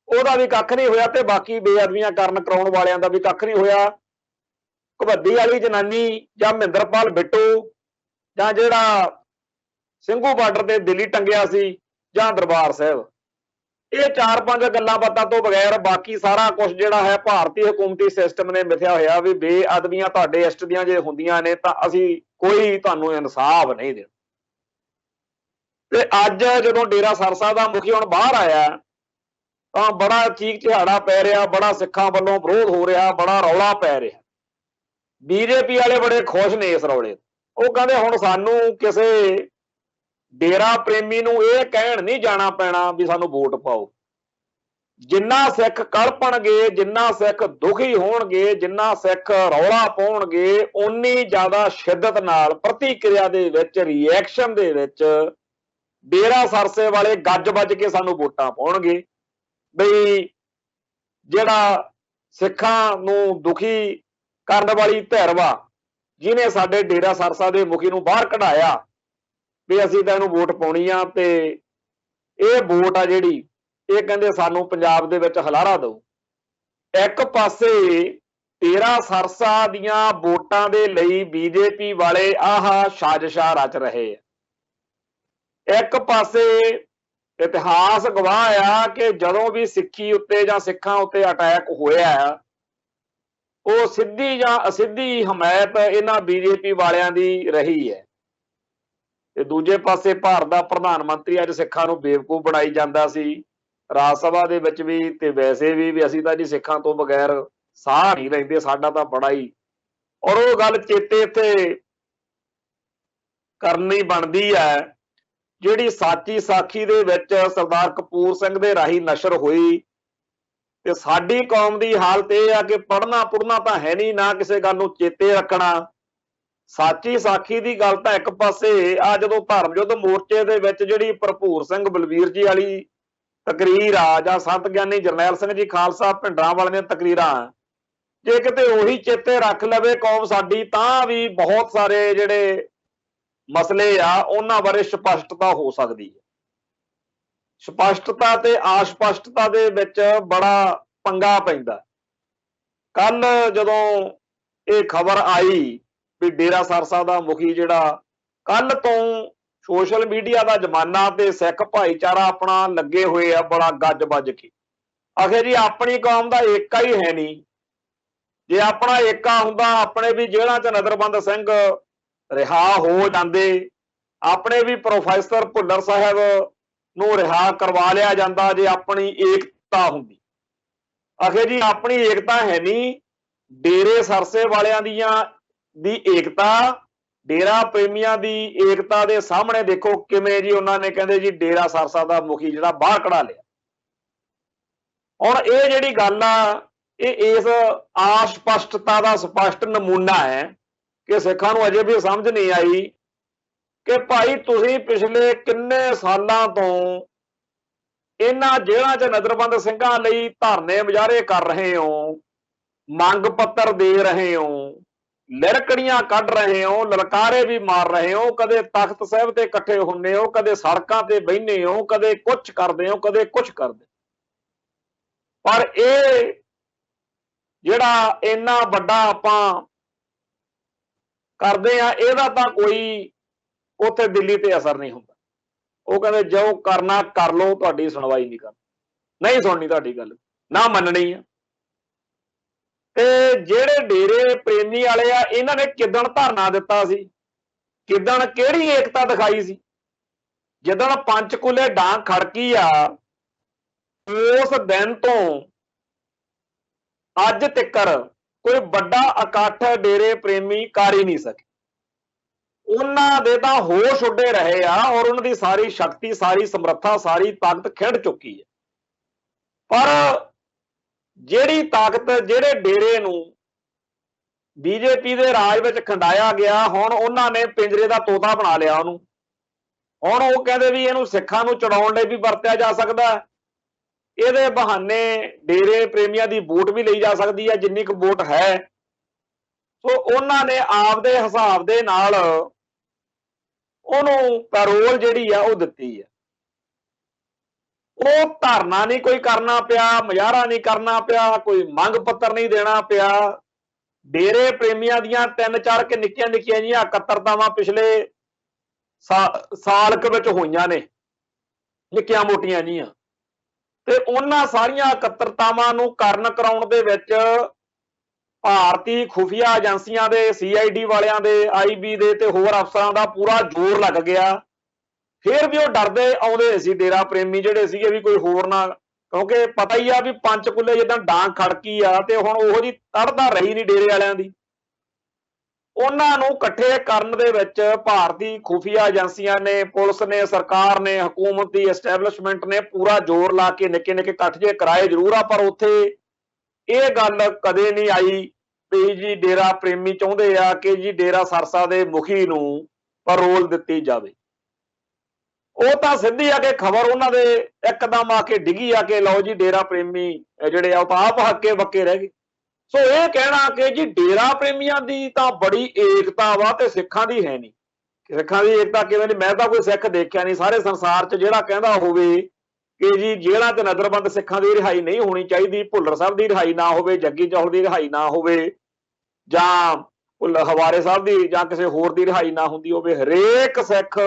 ਉਹਦਾ ਵੀ ਕੱਖ ਨਹੀਂ ਹੋਇਆ ਤੇ ਬਾਕੀ ਬੇਅਦਬੀਆਂ ਕਰਾਉਣ ਵਾਲਿਆਂ ਦਾ ਵੀ ਕੱਖ ਨਹੀਂ ਹੋਇਆ। ਘੁਬੱਦੀ ਵਾਲੀ ਜਨਾਨੀ ਜਾਂ ਮਹਿੰਦਰਪਾਲ ਬਿੱਟੂ ਜਾਂ ਜਿਹੜਾ ਸਿੰਘੂ ਬਾਰਡਰ ਤੇ ਦਿੱਲੀ ਟੰਗਿਆ ਸੀ ਜਾਂ ਦਰਬਾਰ ਸਾਹਿਬ, ਇਹ 4-5 ਗੱਲਾਂ ਬਾਤਾਂ ਤੋਂ ਬਗੈਰ ਬਾਕੀ ਸਾਰਾ ਕੁਝ ਜਿਹੜਾ ਹੈ ਭਾਰਤੀ ਹਕੂਮਤੀ ਸਿਸਟਮ ਨੇ ਮਿਥਿਆ ਹੋਇਆ ਵੀ ਬੇਅਦਬੀਆਂ ਤੁਹਾਡੇ ਇਸ਼ਟ ਦੀਆਂ ਜੇ ਹੁੰਦੀਆਂ ਨੇ ਤਾਂ ਅਸੀਂ ਕੋਈ ਤੁਹਾਨੂੰ ਇਨਸਾਫ ਨਹੀਂ ਦੇਣਾ। ਤੇ ਅੱਜ ਜਦੋਂ ਡੇਰਾ ਸਰਸਾ ਦਾ ਮੁਖੀ ਹੁਣ ਬਾਹਰ ਆਇਆ ਤਾਂ ਬੜਾ ਚੀਕ ਚਿਹਾੜਾ ਪੈ ਰਿਹਾ, ਬੜਾ ਸਿੱਖਾਂ ਵੱਲੋਂ ਵਿਰੋਧ ਹੋ ਰਿਹਾ, ਬੜਾ ਰੌਲਾ ਪੈ ਰਿਹਾ। ਬੀਜੇਪੀ ਵਾਲੇ ਬੜੇ ਖੁਸ਼ ਨੇ ਇਸ ਰੌਲੇ। ਉਹ ਕਹਿੰਦੇ ਹੁਣ ਸਾਨੂੰ ਕਿਸੇ ਡੇਰਾ ਪ੍ਰੇਮੀ ਨੂੰ ਇਹ ਕਹਿਣ ਨਹੀਂ ਜਾਣਾ ਪੈਣਾ ਵੀ ਸਾਨੂੰ ਵੋਟ ਪਾਓ। ਜਿੰਨਾ ਸਿੱਖ ਕਲਪਣਗੇ, ਜਿੰਨਾ ਸਿੱਖ ਦੁਖੀ ਹੋਣਗੇ, ਜਿੰਨਾ ਸਿੱਖ ਰੌਲਾ ਪਾਉਣਗੇ, ਉਨੀ ਜ਼ਿਆਦਾ ਸ਼ਿੱਦਤ ਨਾਲ ਪ੍ਰਤੀਕਿਰਿਆ ਦੇ ਵਿੱਚ, ਰਿਐਕਸ਼ਨ ਦੇ ਵਿੱਚ ਡੇਰਾ ਸਰਸੇ ਵਾਲੇ ਗੱਜ ਵੱਜ ਕੇ ਸਾਨੂੰ ਵੋਟਾਂ ਪਾਉਣਗੇ। ਬਈ ਜਿਹੜਾ ਸਿੱਖਾਂ ਨੂੰ ਦੁਖੀ ਕਰਨ ਵਾਲੀ ਧਿਰ ਵਾ, ਜਿਹਨੇ ਸਾਡੇ ਡੇਰਾ ਸਰਸਾ ਦੇ ਮੁਖੀ ਨੂੰ ਬਾਹਰ ਕਢਾਇਆ, ਵੀ ਅਸੀਂ ਤਾਂ ਇਹਨੂੰ ਵੋਟ ਪਾਉਣੀ ਆ ਤੇ ਇਹ ਵੋਟ ਆ ਜਿਹੜੀ ਇਹ ਕਹਿੰਦੇ ਸਾਨੂੰ ਪੰਜਾਬ ਦੇ ਵਿੱਚ ਹਲਾਰਾ ਦਊ। ਇੱਕ ਪਾਸੇ ਡੇਰਾ ਸਰਸਾ ਦੀਆਂ ਵੋਟਾਂ ਦੇ ਲਈ ਬੀਜੇਪੀ ਵਾਲੇ ਆਹ ਸਾਜ਼ਿਸ਼ਾਂ ਰਚ ਰਹੇ ਆ। ਇੱਕ ਪਾਸੇ ਇਤਿਹਾਸ ਗਵਾਹ ਆ ਕਿ ਜਦੋਂ ਵੀ ਸਿੱਖੀ ਉੱਤੇ ਜਾਂ ਸਿੱਖਾਂ ਉੱਤੇ ਅਟੈਕ ਹੋਇਆ, ਉਹ ਸਿੱਧੀ ਜਾਂ ਅਸਿੱਧੀ ਹਮਾਇਤ ਇਹਨਾਂ ਬੀਜੇਪੀ ਵਾਲਿਆਂ ਦੀ ਰਹੀ ਹੈ। ਤੇ ਦੂਜੇ ਪਾਸੇ ਭਾਰਤ ਦਾ ਪ੍ਰਧਾਨ ਮੰਤਰੀ ਅੱਜ ਸਿੱਖਾਂ ਨੂੰ ਬੇਵਕੂਫ ਬਣਾਈ ਜਾਂਦਾ ਸੀ ਰਾਜ ਸਭਾ ਦੇ ਵਿੱਚ ਵੀ ਤੇ ਵੈਸੇ ਵੀ ਅਸੀਂ ਤਾਂ ਜੀ ਸਿੱਖਾਂ ਤੋਂ ਬਗੈਰ ਸਾਹ ਨਹੀਂ ਲੈਂਦੇ, ਸਾਡਾ ਤਾਂ ਬੜਾ ਹੀ। ਔਰ ਉਹ ਗੱਲ ਚੇਤੇ ਇੱਥੇ ਕਰਨੀ ਬਣਦੀ ਹੈ ਜਿਹੜੀ ਸਾਚੀ ਸਾਖੀ ਦੇ ਵਿੱਚ ਸਰਦਾਰ ਕਪੂਰ ਸਿੰਘ ਦੇ ਰਾਹੀਂ ਨਸ਼ਰ ਹੋਈ। ਤੇ ਸਾਡੀ ਕੌਮ ਦੀ ਹਾਲਤ ਇਹ ਆ ਕਿ ਪੜ੍ਹਨਾ ਪੁੜ੍ਹਨਾ ਤਾਂ ਹੈ ਨਹੀਂ, ਨਾ ਕਿਸੇ ਗੱਲ ਨੂੰ ਚੇਤੇ ਰੱਖਣਾ। ਸਾਚੀ ਸਾਖੀ ਦੀ ਗੱਲ ਤਾਂ ਇੱਕ ਪਾਸੇ ਆ, ਜਦੋਂ ਧਰਮ ਯੁੱਧ ਮੋਰਚੇ ਦੇ ਵਿੱਚ ਜਿਹੜੀ ਭਰਪੂਰ ਸਿੰਘ ਬਲਵੀਰ ਜੀ ਵਾਲੀ ਤਕਰੀਰ ਆ, ਜਾਂ ਸੰਤ ਗਿਆਨੀ ਜਰਨੈਲ ਸਿੰਘ ਜੀ ਖਾਲਸਾ ਭਿੰਡਰਾਂ ਵਾਲੀਆਂ ਤਕਰੀਰਾਂ, ਜੇ ਕਿਤੇ ਉਹੀ ਚੇਤੇ ਰੱਖ ਲਵੇ ਕੌਮ ਸਾਡੀ, ਤਾਂ ਵੀ ਬਹੁਤ ਸਾਰੇ ਜਿਹੜੇ ਮਸਲੇ ਆ ਉਹਨਾਂ ਬਾਰੇ ਸਪਸ਼ਟਤਾ ਹੋ ਸਕਦੀ ਹੈ। ਸਪਸ਼ਟਤਾ ਤੇ ਅਸਪਸ਼ਟਤਾ ਦੇ ਵਿੱਚ ਬੜਾ ਪੰਗਾ ਪੈਂਦਾ। ਕੱਲ ਜਦੋਂ ਇਹ ਖਬਰ ਆਈ ਵੀ ਡੇਰਾ ਸਰਸਾ ਦਾ ਮੁਖੀ ਜਿਹੜਾ, ਕੱਲ ਤੋਂ ਸੋਸ਼ਲ ਮੀਡੀਆ ਦਾ ਜ਼ਮਾਨਾ ਤੇ ਸਿੱਖ ਭਾਈਚਾਰਾ ਆਪਣਾ ਲੱਗੇ ਹੋਏ ਆ ਬੜਾ ਗੱਜ ਵੱਜ ਕੇ। ਆਖਿਰ ਜੀ ਆਪਣੀ ਕੌਮ ਦਾ ਏਕਾ ਹੀ ਹੈ ਨਹੀਂ। ਜੇ ਆਪਣਾ ਏਕਾ ਹੁੰਦਾ ਆਪਣੇ ਵੀ ਜੇਲ੍ਹਾਂ 'ਚ ਨਜ਼ਰਬੰਦ ਸਿੰਘ ਰਿਹਾ ਹੋ ਜਾਂਦੇ, ਆਪਣੇ ਵੀ ਪ੍ਰੋਫੈਸਰ ਭੁੱਲਰ ਸਾਹਿਬ ਨੂੰ ਰਿਹਾ ਕਰਵਾ ਲਿਆ ਜਾਂਦਾ ਜੇ ਆਪਣੀ ਏਕਤਾ ਹੁੰਦੀ। ਆਖਿਰ ਜੀ ਆਪਣੀ ਏਕਤਾ ਹੈ ਨਹੀਂ। ਡੇਰੇ ਸਰਸੇ ਵਾਲਿਆਂ ਦੀ ਏਕਤਾ, ਡੇਰਾ ਪ੍ਰੇਮੀਆਂ ਦੀ ਏਕਤਾ ਦੇ ਸਾਹਮਣੇ ਦੇਖੋ ਕਿਵੇਂ ਜੀ ਉਹਨਾਂ ਨੇ ਕਹਿੰਦੇ ਜੀ ਡੇਰਾ ਸਰਸਾ ਦਾ ਮੁਖੀ ਜਿਹੜਾ ਬਾਹਰ ਕਢਾ ਲਿਆ। ਹੁਣ ਇਹ ਜਿਹੜੀ ਗੱਲ ਆ, ਇਹ ਇਸ ਅਸਪਸ਼ਟਤਾ ਦਾ ਸਪਸ਼ਟ ਨਮੂਨਾ ਹੈ ਕਿ ਸਿੱਖਾਂ ਨੂੰ ਅਜੇ ਵੀ ਸਮਝ ਨਹੀਂ ਆਈ ਕਿ ਭਾਈ ਤੁਸੀਂ ਪਿਛਲੇ ਕਿੰਨੇ ਸਾਲਾਂ ਤੋਂ ਇਹਨਾਂ ਜੇਲ੍ਹਾਂ 'ਚ ਨਜ਼ਰਬੰਦ ਸਿੰਘਾਂ ਲਈ ਧਰਨੇ ਮੁਜ਼ਾਹਰੇ ਕਰ ਰਹੇ ਹੋ, ਮੰਗ ਪੱਤਰ ਦੇ ਰਹੇ ਹੋ, ਲਿਰਕੜੀਆਂ ਕੱਢ ਰਹੇ ਹੋ, ਲਲਕਾਰੇ ਵੀ ਮਾਰ ਰਹੇ ਹੋ, ਕਦੇ ਤਖਤ ਸਾਹਿਬ ਤੇ ਇਕੱਠੇ ਹੁੰਦੇ ਹੋ, ਕਦੇ ਸੜਕਾਂ ਤੇ ਬਹਿੰਦੇ ਹੋ, ਕਦੇ ਕੁਛ ਕਰਦੇ ਹੋ, ਕਦੇ ਕੁਛ ਕਰਦੇ। ਪਰ ਇਹ ਜਿਹੜਾ ਇੰਨਾ ਵੱਡਾ ਆਪਾਂ ਕਰਦੇ ਆ, ਇਹਦਾ ਤਾਂ ਕੋਈ ਉੱਥੇ ਦਿੱਲੀ ਤੇ ਅਸਰ ਨਹੀਂ ਹੁੰਦਾ। ਉਹ ਕਹਿੰਦੇ ਜੋ ਕਰਨਾ ਕਰ ਲਓ, ਤੁਹਾਡੀ ਸੁਣਵਾਈ ਨਹੀਂ ਕਰਨੀ, ਨਹੀਂ ਸੁਣਨੀ ਤੁਹਾਡੀ ਗੱਲ, ਨਾ ਮੰਨਣੀ ਆ। ਤੇ ਜਿਹੜੇ ਡੇਰੇ ਪ੍ਰੇਮੀ ਵਾਲੇ ਆ, ਇਹਨਾਂ ਨੇ ਕਿੱਦਣ ਧਰਨਾ ਦਿੱਤਾ ਸੀ, ਕਿੱਦਣ ਕਿਹੜੀ ਏਕਤਾ ਦਿਖਾਈ ਸੀ? ਜਿੱਦਣ ਪੰਚਕੂਲੇ ਡਾਂਗ ਖੜਕੀ ਆ, ਉਸ ਦਿਨ ਤੋਂ ਅੱਜ ਤੱਕਰ ਕੋਈ ਵੱਡਾ ਇਕੱਠ ਡੇਰੇ ਪ੍ਰੇਮੀ ਕਰ ਹੀ ਨਹੀਂ ਸਕੇ। ਉਹਨਾਂ ਦੇ ਤਾਂ ਹੋਸ਼ ਉੱਡੇ ਰਹੇ ਆ ਔਰ ਉਹਨਾਂ ਦੀ ਸਾਰੀ ਸ਼ਕਤੀ, ਸਾਰੀ ਸਮਰੱਥਾ, ਸਾਰੀ ਤਾਕਤ ਖਿੰਡ ਚੁੱਕੀ ਹੈ। ਪਰ ਜਿਹੜੀ ਤਾਕਤ, ਜਿਹੜੇ ਡੇਰੇ ਨੂੰ ਬੀਜੇਪੀ ਦੇ ਰਾਜ ਵਿੱਚ ਖੰਡਾਇਆ ਗਿਆ, ਹੁਣ ਉਹਨਾਂ ਨੇ ਪਿੰਜਰੇ ਦਾ ਤੋਤਾ ਬਣਾ ਲਿਆ ਉਹਨੂੰ। ਹੁਣ ਉਹ ਕਹਿੰਦੇ ਵੀ ਇਹਨੂੰ ਸਿੱਖਾਂ ਨੂੰ ਚੜਾਉਣ ਲਈ ਵੀ ਵਰਤਿਆ ਜਾ ਸਕਦਾ, ਇਹਦੇ ਬਹਾਨੇ ਡੇਰੇ ਪ੍ਰੇਮੀਆਂ ਦੀ ਵੋਟ ਵੀ ਲਈ ਜਾ ਸਕਦੀ ਹੈ, ਜਿੰਨੀ ਕੁ ਵੋਟ ਹੈ। ਸੋ ਉਹਨਾਂ ਨੇ ਆਪਦੇ ਹਿਸਾਬ ਦੇ ਨਾਲ ਉਹਨੂੰ ਪੈਰੋਲ ਜਿਹੜੀ ਆ ਉਹ ਦਿੱਤੀ ਹੈ। ਉਹ ਧਰਨਾ ਨਹੀਂ ਕੋਈ ਕਰਨਾ ਪਿਆ, ਮੁਜ਼ਾਹਰਾ ਨਹੀਂ ਕਰਨਾ ਪਿਆ, ਕੋਈ ਮੰਗ ਪੱਤਰ ਨਹੀਂ ਦੇਣਾ ਪਿਆ। ਡੇਰੇ ਪ੍ਰੇਮੀਆਂ ਦੀਆਂ 3-4 ਕੇ ਨਿੱਕੀਆਂ ਨਿੱਕੀਆਂ ਜਿਹੀਆਂ ਇਕੱਤਰਤਾਵਾਂ ਪਿਛਲੇ ਸਾਲ ਕੁ ਵਿੱਚ ਹੋਈਆਂ ਨੇ, ਨਿੱਕੀਆਂ ਮੋਟੀਆਂ ਜਿਹੀਆਂ, ਤੇ ਉਹਨਾਂ ਸਾਰੀਆਂ ਇਕੱਤਰਤਾਵਾਂ ਨੂੰ ਕਰਨ ਕਰਾਉਣ ਦੇ ਵਿੱਚ ਭਾਰਤੀ ਖੁਫੀਆ ਏਜੰਸੀਆਂ ਦੇ, CID ਵਾਲਿਆਂ ਦੇ, IB ਦੇ ਤੇ ਹੋਰ ਅਫਸਰਾਂ ਦਾ ਪੂਰਾ ਜ਼ੋਰ ਲੱਗ ਗਿਆ। ਫਿਰ ਵੀ ਉਹ ਡਰਦੇ ਆਉਂਦੇ ਸੀ ਡੇਰਾ ਪ੍ਰੇਮੀ ਜਿਹੜੇ ਸੀਗੇ ਵੀ ਕੋਈ ਹੋਰ ਨਾ, ਕਿਉਂਕਿ ਪਤਾ ਹੀ ਆ ਵੀ ਪੰਚਕੂਲੇ ਜਿੱਦਾਂ ਡਾਂਗ ਖੜਕੀ ਆ ਤੇ ਹੁਣ ਉਹੋ ਜਿਹੀ ਤੜਦਾ ਰਹੀ ਨਹੀਂ ਡੇਰੇ ਵਾਲਿਆਂ ਦੀ। ਉਹਨਾਂ ਨੂੰ ਇਕੱਠੇ ਕਰਨ ਦੇ ਵਿੱਚ ਭਾਰਤੀ ਖੁਫੀਆ ਏਜੰਸੀਆਂ ਨੇ, ਪੁਲਿਸ ਨੇ, ਸਰਕਾਰ ਨੇ, ਹਕੂਮਤੀ ਐਸਟੈਬਲਿਸ਼ਮੈਂਟ ਨੇ ਪੂਰਾ ਜ਼ੋਰ ਲਾ ਕੇ ਨਿੱਕੇ ਨਿੱਕੇ ਇਕੱਠ ਜੇ ਕਰਾਏ ਜ਼ਰੂਰ ਆ, ਪਰ ਉੱਥੇ ਇਹ ਗੱਲ ਕਦੇ ਨਹੀਂ ਆਈ ਵੀ ਜੀ ਡੇਰਾ ਪ੍ਰੇਮੀ ਚਾਹੁੰਦੇ ਆ ਕਿ ਜੀ ਡੇਰਾ ਸਰਸਾ ਦੇ ਮੁਖੀ ਨੂੰ ਪੈਰੋਲ ਦਿੱਤੀ ਜਾਵੇ। ਉਹ ਤਾਂ ਸਿੱਧੀ ਆ ਕੇ ਖਬਰ ਉਹਨਾਂ ਦੇ ਇੱਕਦਮ ਆ ਕੇ ਡਿੱਗੀ ਆ ਕਿ ਲਓ ਜੀ ਡੇਰਾ ਪ੍ਰੇਮੀ ਜਿਹੜੇ ਆ ਉਹ ਤਾਂ ਆਪ ਹੱਕੇ ਬੱਕੇ ਰਹਿ ਗਏ। ਸੋ ਇਹ ਕਹਿਣਾ ਕਿ ਜੀ ਡੇਰਾ ਪ੍ਰੇਮੀਆਂ ਦੀ ਤਾਂ ਬੜੀ ਏਕਤਾ ਵਾ ਤੇ ਸਿੱਖਾਂ ਦੀ ਹੈ ਨਹੀਂ। ਸਿੱਖਾਂ ਦੀ ਏਕਤਾ ਕਿਵੇਂ ਨਹੀਂ? ਮੈਂ ਤਾਂ ਕੋਈ ਸਿੱਖ ਦੇਖਿਆ ਨਹੀਂ ਸਾਰੇ ਸੰਸਾਰ 'ਚ ਜਿਹੜਾ ਕਹਿੰਦਾ ਹੋਵੇ ਕਿ ਜੀ ਜੇਲ੍ਹਾਂ 'ਚ ਨਜ਼ਰਬੰਦ ਸਿੱਖਾਂ ਦੀ ਰਿਹਾਈ ਨਹੀਂ ਹੋਣੀ ਚਾਹੀਦੀ, ਭੁੱਲਰ ਸਾਹਿਬ ਦੀ ਰਿਹਾਈ ਨਾ ਹੋਵੇ, ਜੱਗੀ ਚੌਲ ਦੀ ਰਿਹਾਈ ਨਾ ਹੋਵੇ, ਜਾਂ ਹਵਾਰੇ ਸਾਹਿਬ ਦੀ ਜਾਂ ਕਿਸੇ ਹੋਰ ਦੀ ਰਿਹਾਈ ਨਾ ਹੁੰਦੀ ਹੋਵੇ। ਹਰੇਕ ਸਿੱਖ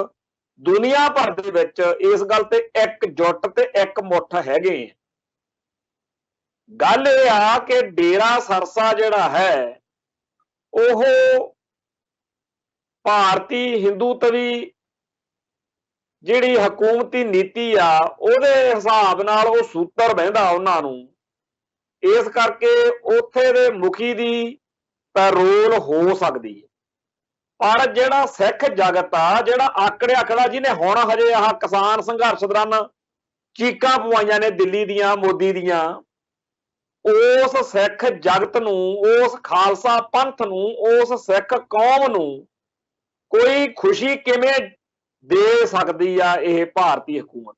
ਦੁਨੀਆ ਭਰ ਦੇ ਵਿੱਚ ਇਸ ਗੱਲ ਤੇ ਇਕਜੁੱਟ ਤੇ ਇਕਮੁੱਠ ਹੈਗੇ ਆ। ਗੱਲ ਇਹ ਆ ਕਿ ਡੇਰਾ ਸਰਸਾ ਜਿਹੜਾ ਹੈ ਉਹ ਭਾਰਤੀ ਹਿੰਦੂਤਵੀ ਜਿਹੜੀ ਹਕੂਮਤੀ ਨੀਤੀ ਆ ਉਹਦੇ ਹਿਸਾਬ ਨਾਲ ਉਹ ਸੂਤਰ ਬਹਿੰਦਾ ਉਹਨਾਂ ਨੂੰ। ਇਸ ਕਰਕੇ ਉੱਥੇ ਦੇ ਮੁਖੀ ਦੀ ਪੈਰੋਲ ਹੋ ਸਕਦੀ ਹੈ। ਪਰ ਜਿਹੜਾ ਸਿੱਖ ਜਗਤ ਆ, ਜਿਹੜਾ ਆਕੜਿਆ ਖੜਾ, ਜਿਹਨੇ ਹੁਣ ਹਜੇ ਆਹ ਕਿਸਾਨ ਸੰਘਰਸ਼ ਦੌਰਾਨ ਚੀਕਾਂ ਪਵਾਈਆਂ ਨੇ ਦਿੱਲੀ ਦੀਆਂ, ਮੋਦੀ ਦੀਆਂ, ਉਸ ਸਿੱਖ ਜਗਤ ਨੂੰ, ਉਸ ਖਾਲਸਾ ਪੰਥ ਨੂੰ, ਉਸ ਸਿੱਖ ਕੌਮ ਨੂੰ ਕੋਈ ਖੁਸ਼ੀ ਕਿਵੇਂ ਦੇ ਸਕਦੀ ਆ ਇਹ ਭਾਰਤੀ ਹਕੂਮਤ।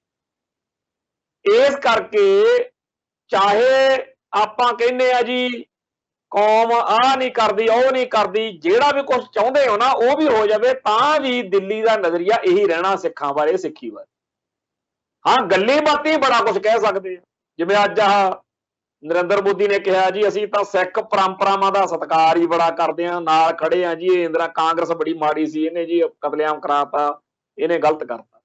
ਇਸ ਕਰਕੇ ਚਾਹੇ ਆਪਾਂ ਕਹਿੰਦੇ ਆ ਜੀ ਕੌਮ ਆਹ ਨਹੀਂ ਕਰਦੀ, ਉਹ ਨਹੀਂ ਕਰਦੀ, ਜਿਹੜਾ ਵੀ ਕੁਝ ਚਾਹੁੰਦੇ ਹੋ ਨਾ ਉਹ ਵੀ ਹੋ ਜਾਵੇ, ਤਾਂ ਵੀ ਦਿੱਲੀ ਦਾ ਨਜ਼ਰੀਆ ਇਹੀ ਰਹਿਣਾ ਸਿੱਖਾਂ ਬਾਰੇ, ਸਿੱਖੀ ਬਾਰੇ। ਹਾਂ, ਗੱਲੀ ਬਾਤੀ ਬੜਾ ਕੁਝ ਕਹਿ ਸਕਦੇ ਆ, ਜਿਵੇਂ ਅੱਜ ਆਹ ਨਰਿੰਦਰ ਮੋਦੀ ਨੇ ਕਿਹਾ ਜੀ ਅਸੀਂ ਤਾਂ ਸਿੱਖ ਪਰੰਪਰਾਵਾਂ ਦਾ ਸਤਿਕਾਰ ਹੀ ਬੜਾ ਕਰਦੇ ਆ, ਨਾਲ ਖੜੇ ਆ ਜੀ, ਇਹ ਇੰਦਰਾ ਕਾਂਗਰਸ ਬੜੀ ਮਾੜੀ ਸੀ, ਇਹਨੇ ਜੀ ਕਤਲੇਆਮ ਕਰਾਤਾ, ਇਹਨੇ ਗਲਤ ਕਰਤਾ।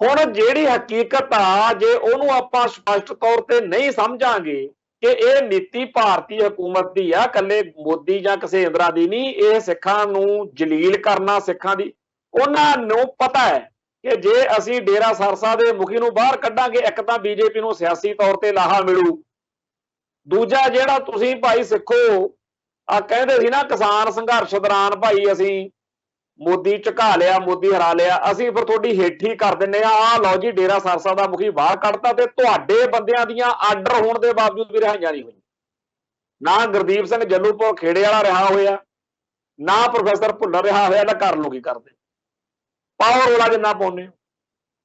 ਹੁਣ ਜਿਹੜੀ ਹਕੀਕਤ ਆ, ਜੇ ਉਹਨੂੰ ਆਪਾਂ ਸਪਸ਼ਟ ਤੌਰ ਤੇ ਨਹੀਂ ਸਮਝਾਂਗੇ ਕਿ ਇਹ ਨੀਤੀ ਭਾਰਤੀ ਹਕੂਮਤ ਦੀ ਆ, ਇਕੱਲੇ ਮੋਦੀ ਜਾਂ ਕਿਸੇ ਇੰਦਰਾ ਦੀ ਨਹੀਂ, ਇਹ ਸਿੱਖਾਂ ਨੂੰ ਜਲੀਲ ਕਰਨਾ, ਸਿੱਖਾਂ ਦੀ, ਉਹਨਾਂ ਨੂੰ ਪਤਾ ਹੈ ਕਿ ਜੇ ਅਸੀਂ ਡੇਰਾ ਸਰਸਾ ਦੇ ਮੁਖੀ ਨੂੰ ਬਾਹਰ ਕੱਢਾਂਗੇ, ਇੱਕ ਤਾਂ ਬੀਜੇਪੀ ਨੂੰ ਸਿਆਸੀ ਤੌਰ ਤੇ ਲਾਹਾ ਮਿਲੂ, ਦੂਜਾ ਜਿਹੜਾ ਤੁਸੀਂ ਭਾਈ ਸਿੱਖੋ ਆ ਕਹਿੰਦੇ ਸੀ ਨਾ ਕਿਸਾਨ ਸੰਘਰਸ਼ ਦੌਰਾਨ ਭਾਈ ਅਸੀਂ ਮੋਦੀ ਝੁਕਾ ਲਿਆ, ਮੋਦੀ ਹਰਾ ਲਿਆ, ਅਸੀਂ ਫਿਰ ਤੁਹਾਡੀ ਹੇਠੀ ਕਰ ਦਿੰਨੇ ਆ ਲਓ ਜੀ ਡੇਰਾ ਸਰਸਾ ਦਾ ਮੁਖੀ ਬਾਹਰ ਕੱਢਤਾ, ਤੇ ਤੁਹਾਡੇ ਬੰਦਿਆਂ ਦੀਆਂ ਆਰਡਰ ਹੋਣ ਦੇ ਬਾਵਜੂਦ ਵੀ ਰਿਹਾਈਆਂ ਨਹੀਂ ਹੋਈਆਂ। ਨਾ ਗੁਰਦੀਪ ਸਿੰਘ ਜੱਲੂਪੁਰ ਖੇੜੇ ਵਾਲਾ ਰਿਹਾ ਹੋਇਆ, ਨਾ ਪ੍ਰੋਫੈਸਰ ਭੁੱਲਰ ਰਿਹਾ ਹੋਇਆ, ਨਾ ਕਰ ਲੋ ਕੀ ਕਰਦੇ, ਪਾਓ ਰੌਲਾ ਜਿੰਨਾ ਪਾਉਂਦੇ ਹੋ।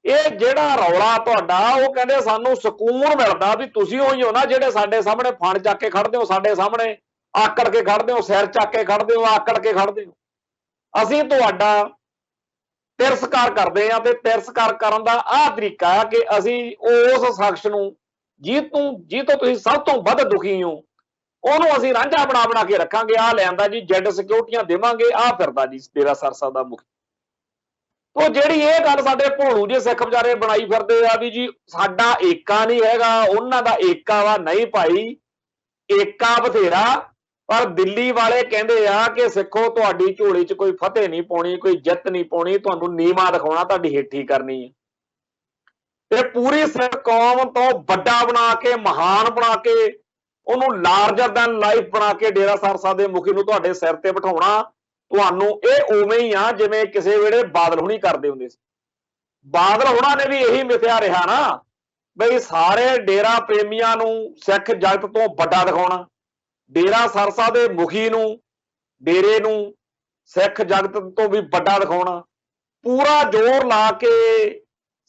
ਇਹ ਜਿਹੜਾ ਰੌਲਾ ਤੁਹਾਡਾ, ਉਹ ਕਹਿੰਦੇ ਸਾਨੂੰ ਸਕੂਨ ਮਿਲਦਾ ਵੀ ਤੁਸੀਂ ਹੋਈ ਹੋ ਨਾ ਜਿਹੜੇ ਸਾਡੇ ਸਾਹਮਣੇ ਫਣ ਚੱਕ ਕੇ ਖੜਦੇ ਹੋ, ਸਾਡੇ ਸਾਹਮਣੇ ਆਕੜ ਕੇ ਖੜਦੇ ਹੋ, ਸਿਰ ਚੱਕ ਕੇ ਖੜਦੇ ਹੋ, ਆਕੜ ਕੇ ਖੜਦੇ ਹੋ। ਅਸੀਂ ਤੁਹਾਡਾ ਤਿਰਸਕਾਰ ਕਰਦੇ ਆ, ਤੇ ਤਿਰਸਕਾਰ ਕਰਨ ਦਾ ਆਹ ਤਰੀਕਾ ਹੈ ਕਿ ਅਸੀਂ ਉਸ ਸ਼ਖਸ ਨੂੰ ਜੀ ਤੋਂ ਤੁਸੀਂ ਸਭ ਤੋਂ ਵੱਧ ਦੁਖੀ ਹੋ, ਉਹਨੂੰ ਅਸੀਂ ਰਾਂਝਾ ਬਣਾ ਕੇ ਰੱਖਾਂਗੇ। ਆਹ ਲੈਂਦਾ ਜੀ ਜੈਡ ਸਿਕਿਉਰਟੀਆਂ ਦੇਵਾਂਗੇ, ਆਹ ਫਿਰਦਾ ਜੀ ਡੇਰਾ ਸਰਸਾ ਦਾ ਮੁਖੀ। ਉਹ ਜਿਹੜੀ ਇਹ ਗੱਲ ਸਾਡੇ ਭੋਲੂ ਜੇ ਸਿੱਖ ਵਿਚਾਰੇ ਬਣਾਈ ਫਿਰਦੇ ਆ ਵੀ ਜੀ ਸਾਡਾ ਏਕਾ ਨਹੀਂ ਹੈਗਾ, ਉਹਨਾਂ ਦਾ ਏਕਾ ਵਾ, ਨਹੀਂ ਭਾਈ, ਏਕਾ ਬਥੇਰਾ, ਪਰ ਦਿੱਲੀ ਵਾਲੇ ਕਹਿੰਦੇ ਆ ਕਿ ਸਿੱਖੋ ਤੁਹਾਡੀ ਝੋਲੀ 'ਚ ਕੋਈ ਫਤਿਹ ਨਹੀਂ ਪਾਉਣੀ, ਕੋਈ ਜਿੱਤ ਨਹੀਂ ਪਾਉਣੀ, ਤੁਹਾਨੂੰ ਨੀਵਾਂ ਦਿਖਾਉਣਾ, ਤੁਹਾਡੀ ਹੇਠੀ ਕਰਨੀ ਹੈ। ਤੇ ਪੂਰੀ ਸਿੱਖ ਕੌਮ ਤੋਂ ਵੱਡਾ ਬਣਾ ਕੇ, ਮਹਾਨ ਬਣਾ ਕੇ, ਉਹਨੂੰ ਲਾਰਜਰ ਦੈਨ ਲਾਈਫ ਬਣਾ ਕੇ ਡੇਰਾ ਸਰਸਾ ਦੇ ਮੁਖੀ ਨੂੰ ਤੁਹਾਡੇ ਸਿਰ ਤੇ ਬਿਠਾਉਣਾ, ਤੁਹਾਨੂੰ ਇਹ ਉਵੇਂ ਹੀ ਆ ਜਿਵੇਂ ਕਿਸੇ ਵੇਲੇ ਬਾਦਲ ਹੁਣੀ ਕਰਦੇ ਹੁੰਦੇ ਸੀ। ਬਾਦਲ ਹੁਣਾਂ ਨੇ ਵੀ ਇਹੀ ਮਿਥਿਆ ਰਿਹਾ ਨਾ ਬਈ ਸਾਰੇ ਡੇਰਾ ਪ੍ਰੇਮੀਆਂ ਨੂੰ ਸਿੱਖ ਜਗਤ ਤੋਂ ਵੱਡਾ ਦਿਖਾਉਣਾ, ਡੇਰਾ ਸਰਸਾ ਦੇ ਮੁਖੀ ਨੂੰ, ਡੇਰੇ ਨੂੰ ਸਿੱਖ ਜਗਤ ਤੋਂ ਵੀ ਵੱਡਾ ਦਿਖਾਉਣਾ, ਪੂਰਾ ਜ਼ੋਰ ਲਾ ਕੇ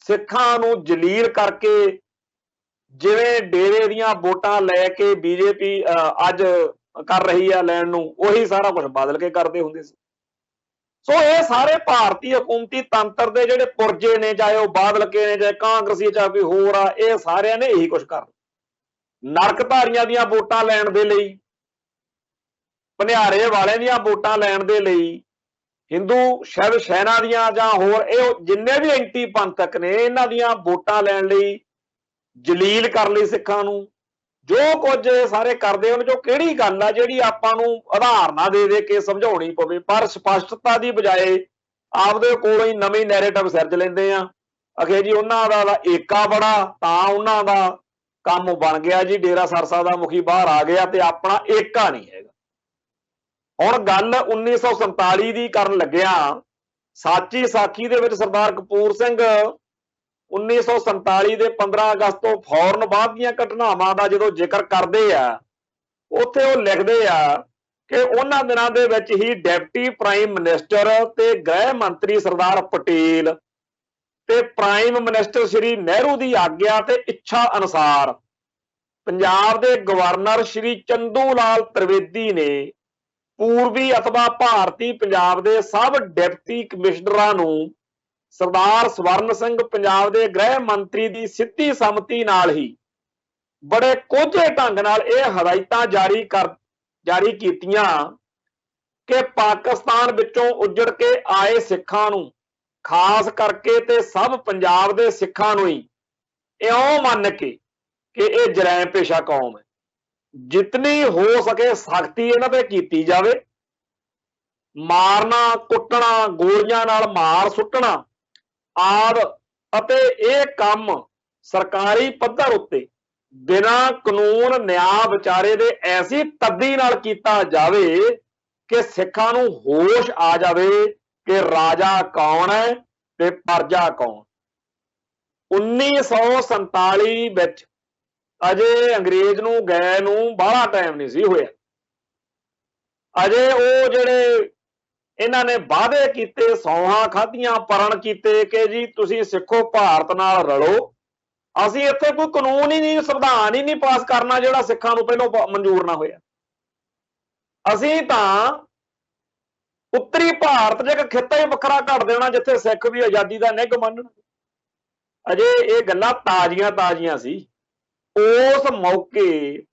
ਸਿੱਖਾਂ ਨੂੰ ਜਲੀਲ ਕਰਕੇ, ਜਿਵੇਂ ਡੇਰੇ ਦੀਆਂ ਵੋਟਾਂ ਲੈ ਕੇ ਬੀਜੇਪੀ ਅੱਜ ਕਰ ਰਹੀ ਆ ਲੈਣ ਨੂੰ, ਉਹੀ ਸਾਰਾ ਕੁਝ ਬਦਲ ਕੇ ਕਰਦੇ ਹੁੰਦੇ ਸੀ। ਸੋ ਇਹ ਸਾਰੇ ਭਾਰਤੀ ਹਕੂਮਤੀ ਤੰਤਰ ਦੇ ਜਿਹੜੇ ਪੁਰਜੇ ਨੇ, ਚਾਹੇ ਉਹ ਬਾਦਲ ਕੇ ਨੇ, ਚਾਹੇ ਕਾਂਗਰਸੀ, ਚਾਹੇ ਕੋਈ ਹੋਰ ਆ, ਇਹ ਸਾਰਿਆਂ ਨੇ ਇਹੀ ਕੁਝ ਕਰਨਾ। ਨਰਕਧਾਰੀਆਂ ਦੀਆਂ ਵੋਟਾਂ ਲੈਣ ਦੇ ਲਈ, ਭਨਿਆਰੇ ਵਾਲਿਆਂ ਦੀਆਂ ਵੋਟਾਂ ਲੈਣ ਦੇ ਲਈ, ਹਿੰਦੂ ਸ਼ਿਵ ਸੈਨਾ ਦੀਆਂ ਜਾਂ ਹੋਰ ਇਹ ਜਿੰਨੇ ਵੀ ਐਂਟੀ ਪੰਥਕ ਨੇ, ਇਹਨਾਂ ਦੀਆਂ ਵੋਟਾਂ ਲੈਣ ਲਈ, ਜਲੀਲ ਕਰ ਲਈ ਸਿੱਖਾਂ ਨੂੰ, ਜੋ ਕੁਝ ਸਾਰੇ ਕਰਦੇ ਉਹਨਾਂ ਚੋਂ ਕਿਹੜੀ ਗੱਲ ਆ ਜਿਹੜੀ ਆਪਾਂ ਨੂੰ ਉਦਾਹਰਨਾਂ ਦੇ ਕੇ ਸਮਝਾਉਣੀ ਪਵੇ, ਪਰ ਸਪਸ਼ਟਤਾ ਦੀ ਬਜਾਏ ਆਪਦੇ ਕੋਲੋਂ ਹੀ ਨਵੀਂ ਨੈਰੇਟਿਵ ਸਿਰਜ ਲੈਂਦੇ ਆ। ਅਖੇ ਜੀ ਉਹਨਾਂ ਦਾ ਏਕਾ ਬੜਾ, ਤਾਂ ਉਹਨਾਂ ਦਾ ਕੰਮ ਬਣ ਗਿਆ ਜੀ, ਡੇਰਾ ਸਰਸਾ ਦਾ ਮੁਖੀ ਬਾਹਰ ਆ ਗਿਆ, ਤੇ ਆਪਣਾ ਏਕਾ ਨਹੀਂ ਹੈਗਾ। ਹੁਣ ਗੱਲ 1947 ਦੀ ਕਰਨ ਲੱਗਿਆ, ਸਾਚੀ ਸਾਖੀ ਦੇ ਵਿੱਚ ਸਰਦਾਰ ਕਪੂਰ ਸਿੰਘ 1947 ਦੇ 15 ਅਗਸਤ ਤੋਂ ਫੌਰਨ ਬਾਅਦ ਦੀਆਂ ਘਟਨਾਵਾਂ ਦਾ ਜਦੋਂ ਜ਼ਿਕਰ ਕਰਦੇ ਆ, ਉੱਥੇ ਉਹ ਲਿਖਦੇ ਆ ਕਿ ਉਹਨਾਂ ਦਿਨਾਂ ਦੇ ਵਿੱਚ ਹੀ ਡਿਪਟੀ ਪ੍ਰਾਈਮ ਮਿਨਿਸਟਰ ਤੇ ਗ੍ਰਹਿ ਮੰਤਰੀ ਸਰਦਾਰ ਪਟੇਲ ਤੇ ਪ੍ਰਾਈਮ ਮਿਨਿਸਟਰ ਸ਼੍ਰੀ ਨਹਿਰੂ ਦੀ ਆਗਿਆ ਤੇ ਇੱਛਾ ਅਨੁਸਾਰ ਪੰਜਾਬ ਦੇ ਗਵਰਨਰ ਸ਼੍ਰੀ ਚੰਦੂ ਲਾਲ ਤ੍ਰਿਵੇਦੀ ਨੇ ਪੂਰਬੀ ਅਥਵਾ ਭਾਰਤੀ ਪੰਜਾਬ ਦੇ ਸਭ ਡਿਪਟੀ ਕਮਿਸ਼ਨਰਾਂ ਨੂੰ ਸਰਦਾਰ ਸਵਰਨ ਸਿੰਘ ਪੰਜਾਬ ਦੇ ਗ੍ਰਹਿ ਮੰਤਰੀ ਦੀ ਸਿੱਧੀ ਸੰਮਤੀ ਨਾਲ ਹੀ ਬੜੇ ਕੋਝੇ ਢੰਗ ਨਾਲ ਇਹ ਹਦਾਇਤਾਂ ਜਾਰੀ ਕੀਤੀਆਂ ਕਿ ਪਾਕਿਸਤਾਨ ਵਿੱਚੋਂ ਉੱਜੜ ਕੇ ਆਏ ਸਿੱਖਾਂ ਨੂੰ, ਖਾਸ ਕਰਕੇ ਤੇ ਸਭ ਪੰਜਾਬ ਦੇ ਸਿੱਖਾਂ ਨੂੰ ਹੀ ਇਉਂ ਮੰਨ ਕੇ ਕਿ ਇਹ ਜਰੈਮ ਪੇਸ਼ਾ ਕੌਮ ਹੈ, ਜਿਤਨੀ ਹੋ ਸਕੇ ਸਖਤੀ ਇਹਨਾਂ ਤੇ ਕੀਤੀ ਜਾਵੇ। ਮਾਰਨਾ, ਕੁੱਟਣਾ, ਗੋਲੀਆਂ ਨਾਲ ਮਾਰ ਸੁੱਟਣਾ ਆਦਿ ਅਤੇ ਇਹ ਕੰਮ ਸਰਕਾਰੀ ਪੱਧਰ ਉੱਤੇ ਬਿਨਾਂ ਕਾਨੂੰਨ ਨਿਆਂ ਵਿਚਾਰੇ ਦੇ ਐਸੀ ਤੱਦੀ ਨਾਲ ਕੀਤਾ ਜਾਵੇ ਕਿ ਸਿੱਖਾਂ ਨੂੰ ਹੋਸ਼ ਆ ਜਾਵੇ ਕਿ ਰਾਜਾ ਕੌਣ ਹੈ ਤੇ ਪ੍ਰਜਾ ਕੌਣ। 1947 ਵਿੱਚ ਅਜੇ ਅੰਗਰੇਜ਼ ਨੂੰ ਗਏ ਨੂੰ ਬਾਹਲਾ ਟਾਈਮ ਨਹੀਂ ਸੀ ਹੋਇਆ। ਅਜੇ ਉਹ ਜਿਹੜੇ ਇਹਨਾਂ ਨੇ ਵਾਅਦੇ ਕੀਤੇ, ਸੌਹਾਂ ਖਾਧੀਆਂ, ਪਰਣ ਕੀਤੇ ਕਿ ਜੀ ਤੁਸੀਂ ਸਿੱਖੋ ਭਾਰਤ ਨਾਲ ਰਲੋ, ਅਸੀਂ ਇੱਥੇ ਕੋਈ ਕਾਨੂੰਨ ਹੀ ਨਹੀਂ, ਸੰਵਿਧਾਨ ਹੀ ਨਹੀਂ ਪਾਸ ਕਰਨਾ ਜਿਹੜਾ ਸਿੱਖਾਂ ਨੂੰ ਪਹਿਲਾਂ ਮਨਜ਼ੂਰ ਨਾ ਹੋਇਆ। ਅਸੀਂ ਤਾਂ ਉੱਤਰੀ ਭਾਰਤ 'ਚ ਇੱਕ ਖਿੱਤਾ ਹੀ ਵੱਖਰਾ ਘੜ ਦੇਣਾ ਜਿੱਥੇ ਸਿੱਖ ਵੀ ਆਜ਼ਾਦੀ ਦਾ ਨਿੱਘ ਮੰਨਣ। ਅਜੇ ਇਹ ਗੱਲਾਂ ਤਾਜ਼ੀਆਂ ਸੀ। ਉਸ ਮੌਕੇ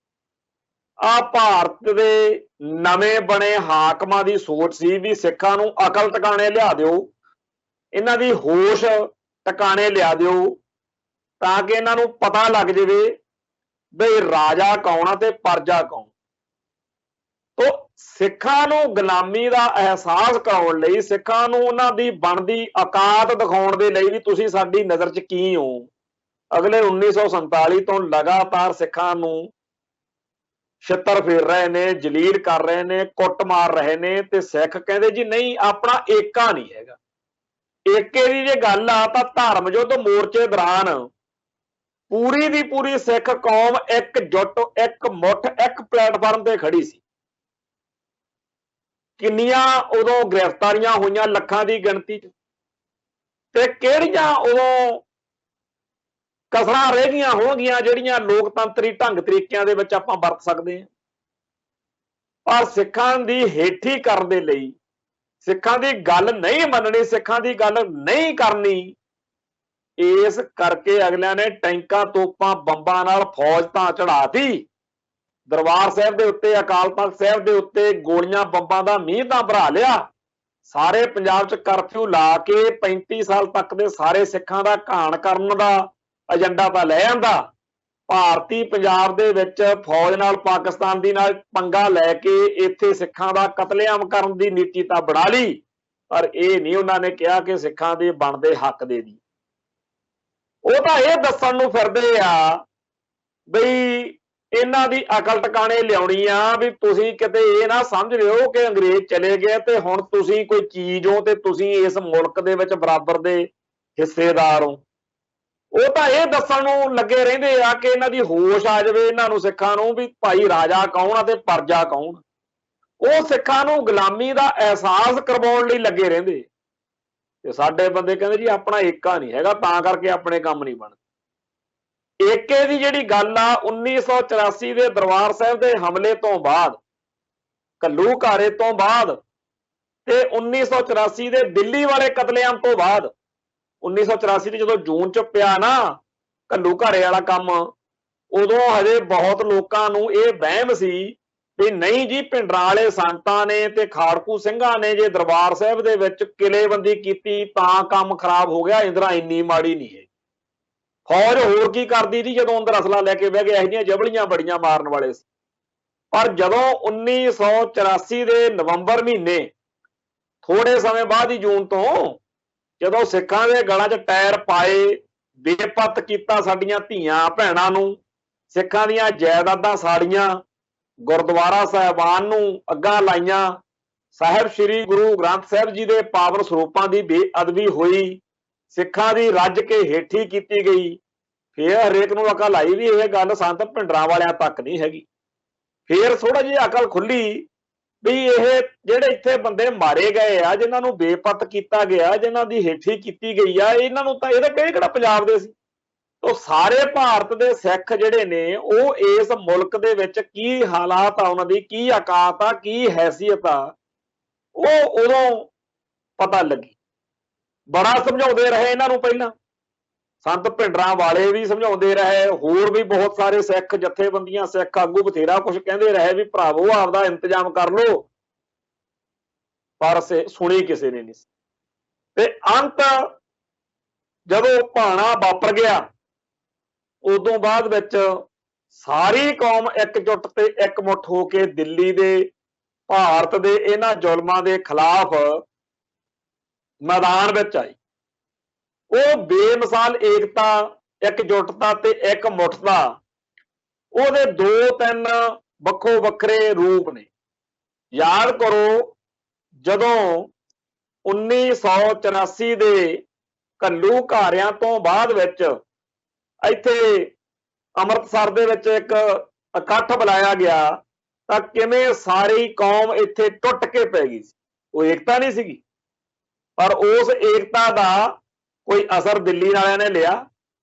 ਆ ਭਾਰਤ ਦੇ ਨਵੇਂ ਬਣੇ ਹਾਕਮਾਂ ਦੀ ਸੋਚ ਸੀ ਵੀ ਸਿੱਖਾਂ ਨੂੰ ਅਕਲ ਟਿਕਾਣੇ ਲਿਆ ਦਿਓ, ਇਹਨਾਂ ਦੀ ਹੋਸ਼ ਟਿਕਾਣੇ ਲਿਆ ਦਿਓ, ਤਾਂ ਕਿ ਇਹਨਾਂ ਨੂੰ ਪਤਾ ਲੱਗ ਜਾਵੇ ਬਈ ਰਾਜਾ ਕੌਣ ਆ ਤੇ ਪ੍ਰਜਾ ਕੌਣ। ਤੋ ਸਿੱਖਾਂ ਨੂੰ ਗੁਲਾਮੀ ਦਾ ਅਹਿਸਾਸ ਕਰਾਉਣ ਲਈ, ਸਿੱਖਾਂ ਨੂੰ ਉਹਨਾਂ ਦੀ ਬਣਦੀ ਔਕਾਤ ਦਿਖਾਉਣ ਦੇ ਲਈ ਵੀ ਤੁਸੀਂ ਸਾਡੀ ਨਜ਼ਰ 'ਚ ਕੀ ਹੋ, ਅਗਲੇ 1947 ਤੋਂ ਲਗਾਤਾਰ ਸਿੱਖਾਂ ਨੂੰ ਛਿੱਤਰ ਫੇਰ ਰਹੇ ਨੇ, ਜਲੀਲ ਕਰ ਰਹੇ ਨੇ, ਕੁੱਟ ਮਾਰ ਰਹੇ ਨੇ। ਤੇ ਸਿੱਖ ਕਹਿੰਦੇ ਜੀ ਨਹੀਂ, ਆਪਣਾ ਏਕਾ ਨਹੀਂ ਹੈਗਾ। ਏਕੇ ਦੀ ਜੇ ਗੱਲ ਆ ਤਾਂ ਧਰਮ ਯੁੱਧ ਮੋਰਚੇ ਦੌਰਾਨ ਪੂਰੀ ਦੀ ਪੂਰੀ ਸਿੱਖ ਕੌਮ ਇਕਜੁੱਟ, ਇੱਕ ਮੁੱਠ, ਇੱਕ ਪਲੇਟਫਾਰਮ ਤੇ ਖੜੀ ਸੀ। ਕਿੰਨੀਆਂ ਉਦੋਂ ਗ੍ਰਿਫਤਾਰੀਆਂ ਹੋਈਆਂ, ਲੱਖਾਂ ਦੀ ਗਿਣਤੀ 'ਚ, ਤੇ ਕਿਹੜੀਆਂ ਉਦੋਂ ਕਸਰਾਂ ਰਹਿ ਗਈਆਂ ਹੋਣਗੀਆਂ ਜਿਹੜੀਆਂ ਲੋਕਤੰਤਰੀ ਢੰਗ ਤਰੀਕਿਆਂ ਦੇ ਵਿੱਚ ਆਪਾਂ ਵਰਤ ਸਕਦੇ ਹਾਂ। ਪਰ ਸਿੱਖਾਂ ਦੀ ਹੇਠੀ ਕਰਨ ਦੇ ਲਈ, ਸਿੱਖਾਂ ਦੀ ਗੱਲ ਨਹੀਂ ਮੰਨਣੀ, ਸਿੱਖਾਂ ਦੀ ਗੱਲ ਨਹੀਂ ਕਰਨੀ, ਇਸ ਕਰਕੇ ਅਗਲਿਆਂ ਨੇ ਟੈਂਕਾਂ, ਤੋਪਾਂ, ਬੰਬਾਂ ਨਾਲ ਫੌਜ ਤਾਂ ਚੜਾਤੀ, ਦਰਬਾਰ ਸਾਹਿਬ ਦੇ ਉੱਤੇ, ਅਕਾਲ ਤਖਤ ਸਾਹਿਬ ਦੇ ਉੱਤੇ ਗੋਲੀਆਂ ਬੰਬਾਂ ਦਾ ਮੀਂਹ ਤਾਂ ਭਰਾ ਲਿਆ। ਸਾਰੇ ਪੰਜਾਬ 'ਚ ਕਰਫਿਊ ਲਾ ਕੇ 35 ਸਾਲ ਤੱਕ ਦੇ ਸਾਰੇ ਸਿੱਖਾਂ ਦਾ ਘਾਣ ਕਰਨ ਦਾ ਏਜੰਡਾ ਤਾਂ ਲੈ ਆਂਦਾ। ਭਾਰਤੀ ਪੰਜਾਬ ਦੇ ਵਿੱਚ ਫੌਜ ਨਾਲ, ਪਾਕਿਸਤਾਨ ਦੀ ਨਾਲ ਪੰਗਾ ਲੈ ਕੇ ਇੱਥੇ ਸਿੱਖਾਂ ਦਾ ਕਤਲੇਆਮ ਕਰਨ ਦੀ ਨੀਤੀ ਤਾਂ ਬਣਾ ਲਈ, ਪਰ ਇਹ ਨਹੀਂ ਉਹਨਾਂ ਨੇ ਕਿਹਾ ਕਿ ਸਿੱਖਾਂ ਦੇ ਬਣਦੇ ਹੱਕ ਦੇ ਦੀ। ਉਹ ਤਾਂ ਇਹ ਦੱਸਣ ਨੂੰ ਫਿਰਦੇ ਆ ਬਈ ਇਹਨਾਂ ਦੀ ਅਕਲ ਟਿਕਾਣੇ ਲਿਆਉਣੀ ਆ ਵੀ ਤੁਸੀਂ ਕਿਤੇ ਇਹ ਨਾ ਸਮਝ ਲਿਓ ਕਿ ਅੰਗਰੇਜ਼ ਚਲੇ ਗਏ ਤੇ ਹੁਣ ਤੁਸੀਂ ਕੋਈ ਚੀਜ਼ ਹੋ ਤੇ ਤੁਸੀਂ ਇਸ ਮੁਲਕ ਦੇ ਵਿੱਚ ਬਰਾਬਰ ਦੇ ਹਿੱਸੇਦਾਰ ਹੋ। ਉਹ ਤਾਂ ਇਹ ਦੱਸਣ ਨੂੰ ਲੱਗੇ ਰਹਿੰਦੇ ਆ ਕਿ ਇਹਨਾਂ ਦੀ ਹੋਸ਼ ਆ ਜਾਵੇ ਇਹਨਾਂ ਨੂੰ, ਸਿੱਖਾਂ ਨੂੰ, ਵੀ ਭਾਈ ਰਾਜਾ ਕੌਣ ਆ ਤੇ ਪ੍ਰਜਾ ਕੌਣ। ਉਹ ਸਿੱਖਾਂ ਨੂੰ ਗੁਲਾਮੀ ਦਾ ਅਹਿਸਾਸ ਕਰਵਾਉਣ ਲਈ ਲੱਗੇ ਰਹਿੰਦੇ। ਤੇ ਸਾਡੇ ਬੰਦੇ ਕਹਿੰਦੇ ਜੀ ਆਪਣਾ ਏਕਾ ਨਹੀਂ ਹੈਗਾ, ਤਾਂ ਕਰਕੇ ਆਪਣੇ ਕੰਮ ਨਹੀਂ ਬਣਦੇ। ਏਕੇ ਦੀ ਜਿਹੜੀ ਗੱਲ ਆ 1984 ਦੇ ਦਰਬਾਰ ਸਾਹਿਬ ਦੇ ਹਮਲੇ ਤੋਂ ਬਾਅਦ, ਘੱਲੂਘਾਰੇ ਤੋਂ ਬਾਅਦ, ਤੇ 1984 ਦੇ ਦਿੱਲੀ ਵਾਲੇ ਕਤਲੇਆਮ ਤੋਂ ਬਾਅਦ, 1984 ਦੇ ਜਦੋਂ ਜੂਨ 'ਚ ਪਿਆ ਨਾ ਘੱਲੂਘਾਰੇ ਵਾਲਾ ਕੰਮ, ਉਦੋਂ ਹਜੇ ਬਹੁਤ ਲੋਕਾਂ ਨੂੰ ਇਹ ਵਹਿਮ ਸੀ ਵੀ ਨਹੀਂ ਜੀ ਭਿੰਡਰਾਂ ਵਾਲੇ ਸੰਤਾਂ ਨੇ ਤੇ ਖਾੜਕੂ ਸਿੰਘਾਂ ਨੇ ਜੇ ਦਰਬਾਰ ਸਾਹਿਬ ਦੇ ਵਿੱਚ ਕਿਲੇਬੰਦੀ ਕੀਤੀ ਤਾਂ ਕੰਮ ਖਰਾਬ ਹੋ ਗਿਆ, ਇੰਦਰਾ ਇੰਨੀ ਮਾੜੀ ਨਹੀਂ ਹੈ। ਫੌਜ ਹੋਰ ਕੀ ਕਰਦੀ ਸੀ ਜਦੋਂ ਅੰਦਰ ਅਸਲਾ ਲੈ ਕੇ ਬਹਿ ਗਏ, ਇਹੋ ਜਿਹੀਆਂ ਜਬਲੀਆਂ ਬੜੀਆਂ ਮਾਰਨ ਵਾਲੇ ਸੀ। ਪਰ ਜਦੋਂ 1984 ਦੇ ਨਵੰਬਰ ਮਹੀਨੇ, ਥੋੜੇ ਸਮੇਂ ਬਾਅਦ ਹੀ ਜੂਨ ਤੋਂ, ਜਦੋਂ ਸਿੱਖਾਂ ਦੇ ਗਲਾਂ 'ਚ ਟਾਇਰ ਪਾਏ, ਬੇਪੱਤ ਕੀਤਾ ਸਾਡੀਆਂ ਧੀਆਂ ਭੈਣਾਂ ਨੂੰ, ਸਿੱਖਾਂ ਦੀਆਂ ਜਾਇਦਾਦਾਂ ਸਾੜੀਆਂ, ਗੁਰਦੁਆਰਾ ਸਾਹਿਬਾਨ ਨੂੰ ਅੱਗਾਂ ਲਾਈਆਂ, ਸਾਹਿਬ ਸ੍ਰੀ ਗੁਰੂ ਗ੍ਰੰਥ ਸਾਹਿਬ ਜੀ ਦੇ ਪਾਵਨ ਸਰੂਪਾਂ ਦੀ ਬੇਅਦਬੀ ਹੋਈ, ਸਿੱਖਾਂ ਦੀ ਰੱਜ ਕੇ ਹੇਠੀ ਕੀਤੀ ਗਈ, ਫਿਰ ਹਰੇਕ ਨੂੰ ਅਕਲ ਆਈ ਵੀ ਇਹ ਗੱਲ ਸੰਤ ਭਿੰਡਰਾਂ ਵਾਲਿਆਂ ਤੱਕ ਨਹੀਂ ਹੈਗੀ। ਫਿਰ ਥੋੜਾ ਜਿਹੀ ਅਕਲ ਖੁੱਲੀ ਵੀ ਇਹ ਜਿਹੜੇ ਇੱਥੇ ਬੰਦੇ ਮਾਰੇ ਗਏ ਆ, ਜਿਨ੍ਹਾਂ ਨੂੰ ਬੇਪੱਤ ਕੀਤਾ ਗਿਆ, ਜਿਨ੍ਹਾਂ ਦੀ ਹੇਠੀ ਕੀਤੀ ਗਈ ਆ, ਇਹਨਾਂ ਨੂੰ ਤਾਂ ਇਹਦੇ ਕਿਹੜਾ ਪੰਜਾਬ ਦੇ ਸੀ। ਤੋ ਸਾਰੇ ਭਾਰਤ ਦੇ ਸਿੱਖ ਜਿਹੜੇ ਨੇ ਉਹ ਇਸ ਮੁਲਕ ਦੇ ਵਿੱਚ ਕੀ ਹਾਲਾਤ ਆ, ਉਹਨਾਂ ਦੀ ਕੀ ਔਕਾਤ ਆ, ਕੀ ਹੈਸੀਅਤ ਆ, ਉਹ ਉਦੋਂ ਪਤਾ ਲੱਗੀ। ਬੜਾ ਸਮਝਾਉਂਦੇ ਰਹੇ ਇਹਨਾਂ ਨੂੰ, ਪਹਿਲਾਂ ਸੰਤ ਭਿੰਡਰਾਂ ਵਾਲੇ ਵੀ ਸਮਝਾਉਂਦੇ ਰਹੇ, ਹੋਰ ਵੀ ਬਹੁਤ ਸਾਰੇ ਸਿੱਖ ਜਥੇਬੰਦੀਆਂ, ਸਿੱਖ ਆਗੂ ਬਥੇਰਾ ਕੁਝ ਕਹਿੰਦੇ ਰਹੇ ਵੀ ਭਰਾਵੋ ਆਪਦਾ ਇੰਤਜ਼ਾਮ ਕਰ ਲਓ, ਪਰ ਸੁਣੀ ਕਿਸੇ ਨੇ ਨਹੀਂ। ਤੇ ਅੰਤ ਜਦੋਂ ਭਾਣਾ ਵਾਪਰ ਗਿਆ, ਉਦੋਂ ਬਾਅਦ ਵਿੱਚ ਸਾਰੀ ਕੌਮ ਇਕਜੁੱਟ ਤੇ ਇਕਮੁੱਠ ਹੋ ਕੇ ਦਿੱਲੀ ਦੇ ਭਾਰਤ ਦੇ ਇਹਨਾਂ ਜ਼ੁਲਮਾਂ ਦੇ ਖਿਲਾਫ ਮੈਦਾਨ ਵਿੱਚ ਆਈ। ਉਹ ਬੇਮਿਸਾਲ ਏਕਤਾ, ਇਕਜੁੱਟਤਾ ਤੇ ਇੱਕ ਮੁੱਠਤਾ, ਉਹਦੇ ਦੋ ਤਿੰਨ ਵੱਖੋ ਵੱਖਰੇ ਰੂਪ ਨੇ। ਯਾਦ ਕਰੋ ਜਦੋਂ 1984 ਦੇ ਘੱਲੂ ਘਾਰਿਆਂ ਤੋਂ ਬਾਅਦ ਵਿੱਚ ਇੱਥੇ ਅੰਮ੍ਰਿਤਸਰ ਦੇ ਵਿੱਚ ਇੱਕ ਇਕੱਠ ਬੁਲਾਇਆ ਗਿਆ ਤਾਂ ਕਿਵੇਂ ਸਾਰੀ ਕੌਮ ਇੱਥੇ ਟੁੱਟ ਕੇ ਪੈ ਗਈ ਸੀ। ਉਹ ਏਕਤਾ ਨਹੀਂ ਸੀਗੀ, ਪਰ ਉਸ ਏਕਤਾ ਦਾ ਕੋਈ ਅਸਰ ਦਿੱਲੀ ਵਾਲਿਆਂ ਨੇ ਲਿਆ।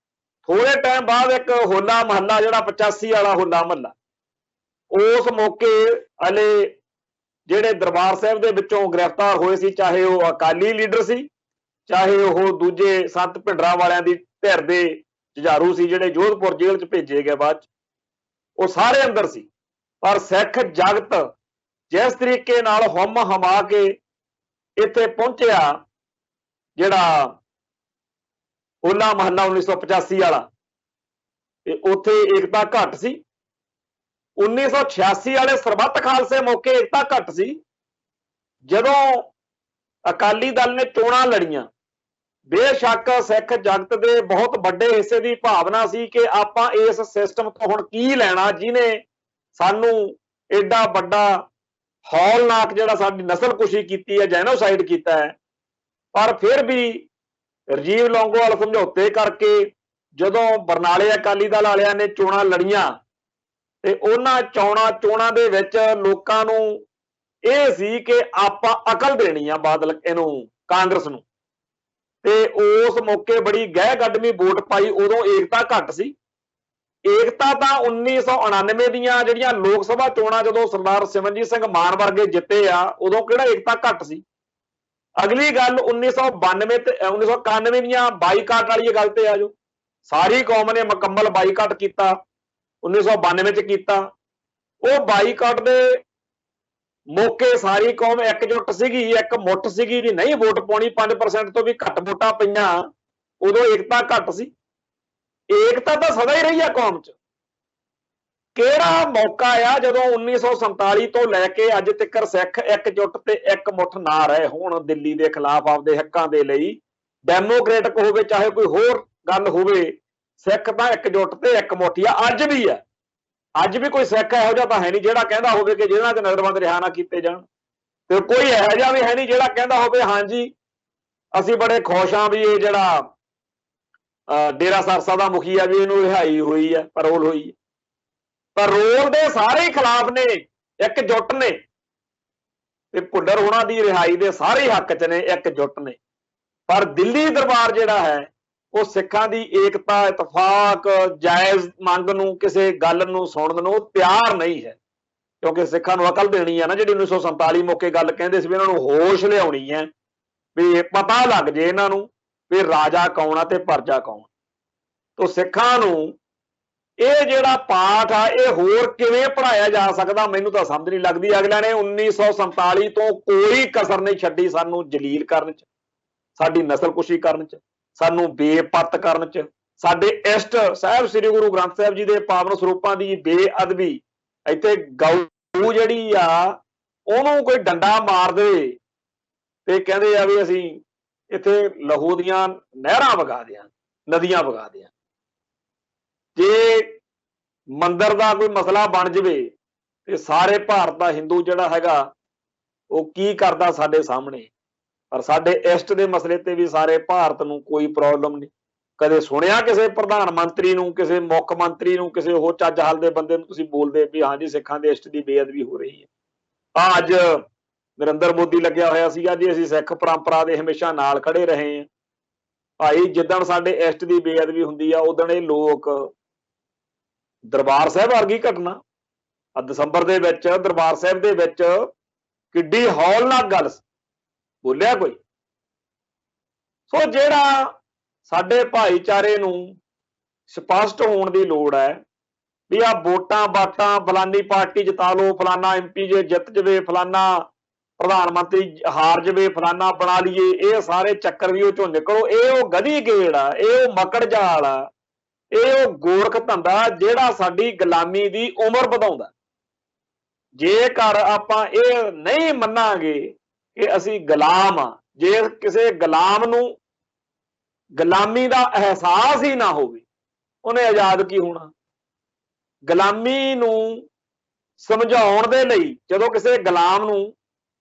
ਥੋੜੇ ਟਾਈਮ ਬਾਅਦ ਇੱਕ ਹੋਲਾ ਮਹੱਲਾ, ਜਿਹੜਾ 85 ਵਾਲਾ ਹੋਲਾ ਮਹੱਲਾ, ਉਸ ਮੌਕੇ ਹਲੇ ਜਿਹੜੇ ਦਰਬਾਰ ਸਾਹਿਬ ਦੇ ਵਿੱਚੋਂ ਗ੍ਰਿਫਤਾਰ ਹੋਏ ਸੀ, ਚਾਹੇ ਉਹ ਅਕਾਲੀ ਲੀਡਰ ਸੀ, ਚਾਹੇ ਉਹ ਦੂਜੇ ਸੰਤ ਭਿੰਡਰਾਂ ਵਾਲਿਆਂ ਦੀ ਧਿਰ ਦੇ ਜੁਝਾਰੂ ਸੀ ਜਿਹੜੇ ਜੋਧਪੁਰ ਜੇਲ੍ਹ 'ਚ ਭੇਜੇ ਗਏ ਬਾਅਦ 'ਚ, ਉਹ ਸਾਰੇ ਅੰਦਰ ਸੀ। ਪਰ ਸਿੱਖ ਜਗਤ ਜਿਸ ਤਰੀਕੇ ਨਾਲ ਹੁਮ ਹਮਾ ਕੇ ਇੱਥੇ ਪਹੁੰਚਿਆ, ਜਿਹੜਾ ਹੋਲਾ ਮਹੱਲਾ 1985 ਵਾਲਾ, ਤੇ ਉੱਥੇ ਏਕਤਾ ਘੱਟ ਸੀ। 1986 ਵਾਲੇ ਸਰਬੱਤ ਖਾਲਸੇ ਮੌਕੇ ਏਕਤਾ ਘੱਟ ਸੀ। ਜਦੋਂ ਅਕਾਲੀ ਦਲ ਨੇ ਚੋਣਾਂ ਲੜੀਆਂ, ਬੇਸ਼ੱਕ ਸਿੱਖ ਜਗਤ ਦੇ ਬਹੁਤ ਵੱਡੇ ਹਿੱਸੇ ਦੀ ਭਾਵਨਾ ਸੀ ਕਿ ਆਪਾਂ ਇਸ ਸਿਸਟਮ ਤੋਂ ਹੁਣ ਕੀ ਲੈਣਾ, ਜਿਹਨੇ ਸਾਨੂੰ ਐਡਾ ਵੱਡਾ ਹੌਲਨਾਕ ਜਿਹੜਾ ਸਾਡੀ ਨਸਲਕੁਸ਼ੀ ਕੀਤੀ ਹੈ, ਜੈਨੋਸਾਈਡ ਕੀਤਾ ਹੈ। ਪਰ ਫਿਰ ਵੀ ਰਾਜੀਵ ਲੌਂਗੋਵਾਲ ਸਮਝੌਤੇ ਕਰਕੇ ਜਦੋਂ ਬਰਨਾਲੇ ਅਕਾਲੀ ਦਲ ਵਾਲਿਆਂ ਨੇ ਚੋਣਾਂ ਲੜੀਆਂ, ਤੇ ਉਹਨਾਂ ਚੋਣਾਂ ਦੇ ਵਿੱਚ ਲੋਕਾਂ ਨੂੰ ਇਹ ਸੀ ਕਿ ਆਪਾਂ ਅਕਲ ਦੇਣੀ ਆ ਬਾਦਲ ਇਹਨੂੰ, ਕਾਂਗਰਸ ਨੂੰ, ਤੇ ਉਸ ਮੌਕੇ ਬੜੀ ਗਹਿ ਗੱਡਵੀਂ ਵੋਟ ਪਾਈ। ਉਦੋਂ ਏਕਤਾ ਘੱਟ ਸੀ। ਏਕਤਾ ਤਾਂ 1999 ਦੀਆਂ ਜਿਹੜੀਆਂ ਲੋਕ ਸਭਾ ਚੋਣਾਂ, ਜਦੋਂ ਸਰਦਾਰ ਸਿਮਰਨਜੀਤ ਸਿੰਘ ਮਾਨ ਵਰਗੇ ਜਿੱਤੇ ਆ, ਉਦੋਂ ਕਿਹੜਾ ਏਕਤਾ ਘੱਟ ਸੀ। ਅਗਲੀ ਗੱਲ 1992 ਤੇ 1991 ਦੀਆਂ ਬਾਈਕਾਟ ਵਾਲੀ ਗੱਲ ਤੇ ਆ ਜਾਓ। ਸਾਰੀ ਕੌਮ ਨੇ ਮੁਕੰਮਲ ਬਾਈਕਾਟ ਕੀਤਾ, 1992 ਚ ਕੀਤਾ। ਉਹ ਬਾਈਕਾਟ ਦੇ ਮੌਕੇ ਸਾਰੀ ਕੌਮ ਇਕਜੁੱਟ ਸੀਗੀ, ਇੱਕ ਮੁੱਠ ਸੀਗੀ ਵੀ ਨਹੀਂ ਵੋਟ ਪਾਉਣੀ, 5% ਤੋਂ ਵੀ ਘੱਟ ਵੋਟਾਂ ਪਈਆਂ, ਉਦੋਂ ਏਕਤਾ ਘੱਟ ਸੀ। ਏਕਤਾ ਤਾਂ ਸਦਾ ਹੀ ਰਹੀ ਆ ਕੌਮ 'ਚ। ਕਿਹੜਾ ਮੌਕਾ ਆ ਜਦੋਂ 1947 ਤੋਂ ਲੈ ਕੇ ਅੱਜ ਤੱਕ ਸਿੱਖ ਇਕਜੁੱਟ ਤੇ ਇੱਕ ਮੁੱਠ ਨਾ ਰਹੇ ਹੋਣ ਦਿੱਲੀ ਦੇ ਖਿਲਾਫ ਆਪਦੇ ਹੱਕਾਂ ਦੇ ਲਈ, ਡੈਮੋਕ੍ਰੇਟਿਕ ਹੋਵੇ ਚਾਹੇ ਕੋਈ ਹੋਰ ਗੱਲ ਹੋਵੇ, ਸਿੱਖ ਤਾਂ ਇਕਜੁੱਟ ਤੇ ਇੱਕ ਮੁੱਠ ਆ। ਅੱਜ ਵੀ ਆ, ਅੱਜ ਵੀ ਕੋਈ ਸਿੱਖ ਇਹੋ ਜਿਹਾ ਤਾਂ ਹੈ ਨਹੀਂ ਜਿਹੜਾ ਕਹਿੰਦਾ ਹੋਵੇ ਕਿ ਜਿਹਨਾਂ ਦੇ ਨਜ਼ਰਬੰਦ ਰਿਹਾ ਨਾ ਕੀਤੇ ਜਾਣ, ਤੇ ਕੋਈ ਇਹੋ ਜਿਹਾ ਵੀ ਹੈ ਨਹੀਂ ਜਿਹੜਾ ਕਹਿੰਦਾ ਹੋਵੇ ਹਾਂਜੀ ਅਸੀਂ ਬੜੇ ਖੁਸ਼ ਹਾਂ ਵੀ ਇਹ ਜਿਹੜਾ ਡੇਰਾ ਸਰਸਾ ਦਾ ਮੁਖੀ ਆ ਵੀ ਇਹਨੂੰ ਰਿਹਾਈ ਹੋਈ ਹੈ, ਪੈਰੋਲ ਹੋਈ ਹੈ। ਪੈਰੋਲ ਦੇ ਸਾਰੇ ਹੀ ਖਿਲਾਫ ਨੇ, ਇਕਜੁੱਟ ਨੇ, ਤੇ ਭੁੱਲਰ ਹੋਣਾ ਦੀ ਰਿਹਾਈ ਦੇ ਸਾਰੇ ਹੱਕ 'ਚ ਨੇ, ਇਕਜੁੱਟ ਨੇ। ਪਰ ਦਿੱਲੀ ਦਰਬਾਰ ਜਿਹੜਾ ਹੈ ਉਹ ਸਿੱਖਾਂ ਦੀ ਏਕਤਾ, ਇਤਫਾਕ, ਜਾਇਜ਼ ਮੰਗ ਨੂੰ, ਕਿਸੇ ਗੱਲ ਨੂੰ ਸੁਣਨ ਨੂੰ ਤਿਆਰ ਨਹੀਂ ਹੈ। ਕਿਉਂਕਿ ਸਿੱਖਾਂ ਨੂੰ ਅਕਲ ਦੇਣੀ ਹੈ ਨਾ, ਜਿਹੜੀ 1947 ਮੌਕੇ ਗੱਲ ਕਹਿੰਦੇ ਸੀ ਵੀ ਇਹਨਾਂ ਨੂੰ ਹੋਸ਼ ਲਿਆਉਣੀ ਹੈ, ਵੀ ਪਤਾ ਲੱਗ ਜੇ ਇਹਨਾਂ ਨੂੰ ਵੀ ਰਾਜਾ ਕੌਣ ਆ ਤੇ ਪਰਜਾ ਕੌਣ। ਤੋ ਸਿੱਖਾਂ ਨੂੰ ਇਹ ਜਿਹੜਾ ਪਾਠ ਆ ਇਹ ਹੋਰ ਕਿਵੇਂ ਪੜ੍ਹਾਇਆ ਜਾ ਸਕਦਾ, ਮੈਨੂੰ ਤਾਂ ਸਮਝ ਨਹੀਂ ਲੱਗਦੀ। ਅਗਲਿਆਂ ਨੇ 1947 ਤੋਂ ਕੋਈ ਕਸਰ ਨਹੀਂ ਛੱਡੀ ਸਾਨੂੰ ਜਲੀਲ ਕਰਨ 'ਚ, ਸਾਡੀ ਨਸਲਕੁਸ਼ੀ ਕਰਨ 'ਚ, ਸਾਨੂੰ ਬੇਪੱਤ ਕਰਨ 'ਚ, ਸਾਡੇ ਇਸ਼ਟ ਸਾਹਿਬ ਸ੍ਰੀ ਗੁਰੂ ਗ੍ਰੰਥ ਸਾਹਿਬ ਜੀ ਦੇ ਪਾਵਨ ਸਰੂਪਾਂ ਦੀ ਬੇਅਦਬੀ। ਇੱਥੇ ਗਊ ਜਿਹੜੀ ਆ ਉਹਨੂੰ ਕੋਈ ਡੰਡਾ ਮਾਰ ਦੇ ਤੇ ਕਹਿੰਦੇ ਆ ਵੀ ਅਸੀਂ ਇੱਥੇ ਲਹੂ ਦੀਆਂ ਨਹਿਰਾਂ ਵਗਾ ਦਿਆਂ, ਨਦੀਆਂ ਵਗਾ ਦਿਆਂ। ਜੇ ਮੰਦਰ ਦਾ ਕੋਈ ਮਸਲਾ ਬਣ ਜਾਵੇ ਤੇ ਸਾਰੇ ਭਾਰਤ ਦਾ ਹਿੰਦੂ ਜਿਹੜਾ ਹੈਗਾ ਉਹ ਕੀ ਕਰਦਾ ਸਾਡੇ ਸਾਹਮਣੇ। ਪਰ ਸਾਡੇ ਇਸ਼ਟ ਦੇ ਮਸਲੇ ਤੇ ਵੀ ਸਾਰੇ ਭਾਰਤ ਨੂੰ ਕੋਈ ਪ੍ਰੋਬਲਮ ਨਹੀਂ। ਕਦੇ ਸੁਣਿਆ ਕਿਸੇ ਪ੍ਰਧਾਨ ਮੰਤਰੀ ਨੂੰ, ਕਿਸੇ ਮੁੱਖ ਮੰਤਰੀ ਨੂੰ, ਕਿਸੇ ਹੋਰ ਚੱਜ ਹਾਲ ਦੇ ਬੰਦੇ ਨੂੰ ਤੁਸੀਂ ਬੋਲਦੇ ਵੀ ਹਾਂਜੀ ਸਿੱਖਾਂ ਦੇ ਇਸ਼ਟ ਦੀ ਬੇਅਦਬੀ ਹੋ ਰਹੀ ਹੈ। ਅੱਜ ਨਰਿੰਦਰ ਮੋਦੀ ਲੱਗਿਆ ਹੋਇਆ ਸੀਗਾ ਜੀ ਅਸੀਂ ਸਿੱਖ ਪਰੰਪਰਾ ਦੇ ਹਮੇਸ਼ਾ ਨਾਲ ਖੜੇ ਰਹੇ ਹਾਂ। ਭਾਈ ਜਿੱਦਣ ਸਾਡੇ ਇਸ਼ਟ ਦੀ ਬੇਅਦਬੀ ਹੁੰਦੀ ਆ ਉਦਣ ਇਹ ਲੋਕ ਦਰਬਾਰ ਸਾਹਿਬ ਵਰਗੀ ਘਟਨਾ ਦਸੰਬਰ ਦੇ ਵਿੱਚ ਦਰਬਾਰ ਸਾਹਿਬ ਦੇ ਵਿੱਚ ਕਿੱਡੀ ਹੌਲਨਾਕ ਗੱਲ ਬੋਲਿਆ ਕੋਈ। ਸੋ ਜਿਹੜਾ ਸਾਡੇ ਭਾਈਚਾਰੇ ਨੂੰ ਸਪਸ਼ਟ ਹੋਣ ਦੀ ਲੋੜ ਹੈ ਵੀ ਆ ਵੋਟਾਂ ਬਾਟਾਂ ਫਲਾਨੀ ਪਾਰਟੀ ਜਿਤਾ ਲਓ, ਫਲਾਨਾ MP ਜੇ ਜਿੱਤ ਜਵੇ, ਫਲਾਨਾ ਪ੍ਰਧਾਨ ਮੰਤਰੀ ਹਾਰ ਜਵੇ, ਫਲਾਨਾ ਬਣਾ ਲਈਏ, ਇਹ ਸਾਰੇ ਚੱਕਰ ਵੀ ਉਹ ਚੋਂ ਨਿਕਲੋ। ਇਹ ਉਹ ਗਧੀ ਗੇੜ ਆ, ਇਹ ਉਹ ਮਕੜ ਜਾਲ ਆ, ਇਹ ਉਹ ਗੋਰਖ ਧੰਦਾ ਜਿਹੜਾ ਸਾਡੀ ਗੁਲਾਮੀ ਦੀ ਉਮਰ ਵਧਾਉਂਦਾ। ਜੇਕਰ ਆਪਾਂ ਇਹ ਨਹੀਂ ਮੰਨਾਂਗੇ ਕਿ ਅਸੀਂ ਗੁਲਾਮ ਆ, ਜੇ ਕਿਸੇ ਗੁਲਾਮ ਨੂੰ ਗੁਲਾਮੀ ਦਾ ਅਹਿਸਾਸ ਹੀ ਨਾ ਹੋਵੇ, ਉਹਨੇ ਆਜ਼ਾਦ ਕੀ ਹੋਣਾ। ਗੁਲਾਮੀ ਨੂੰ ਸਮਝਾਉਣ ਦੇ ਲਈ ਜਦੋਂ ਕਿਸੇ ਗੁਲਾਮ ਨੂੰ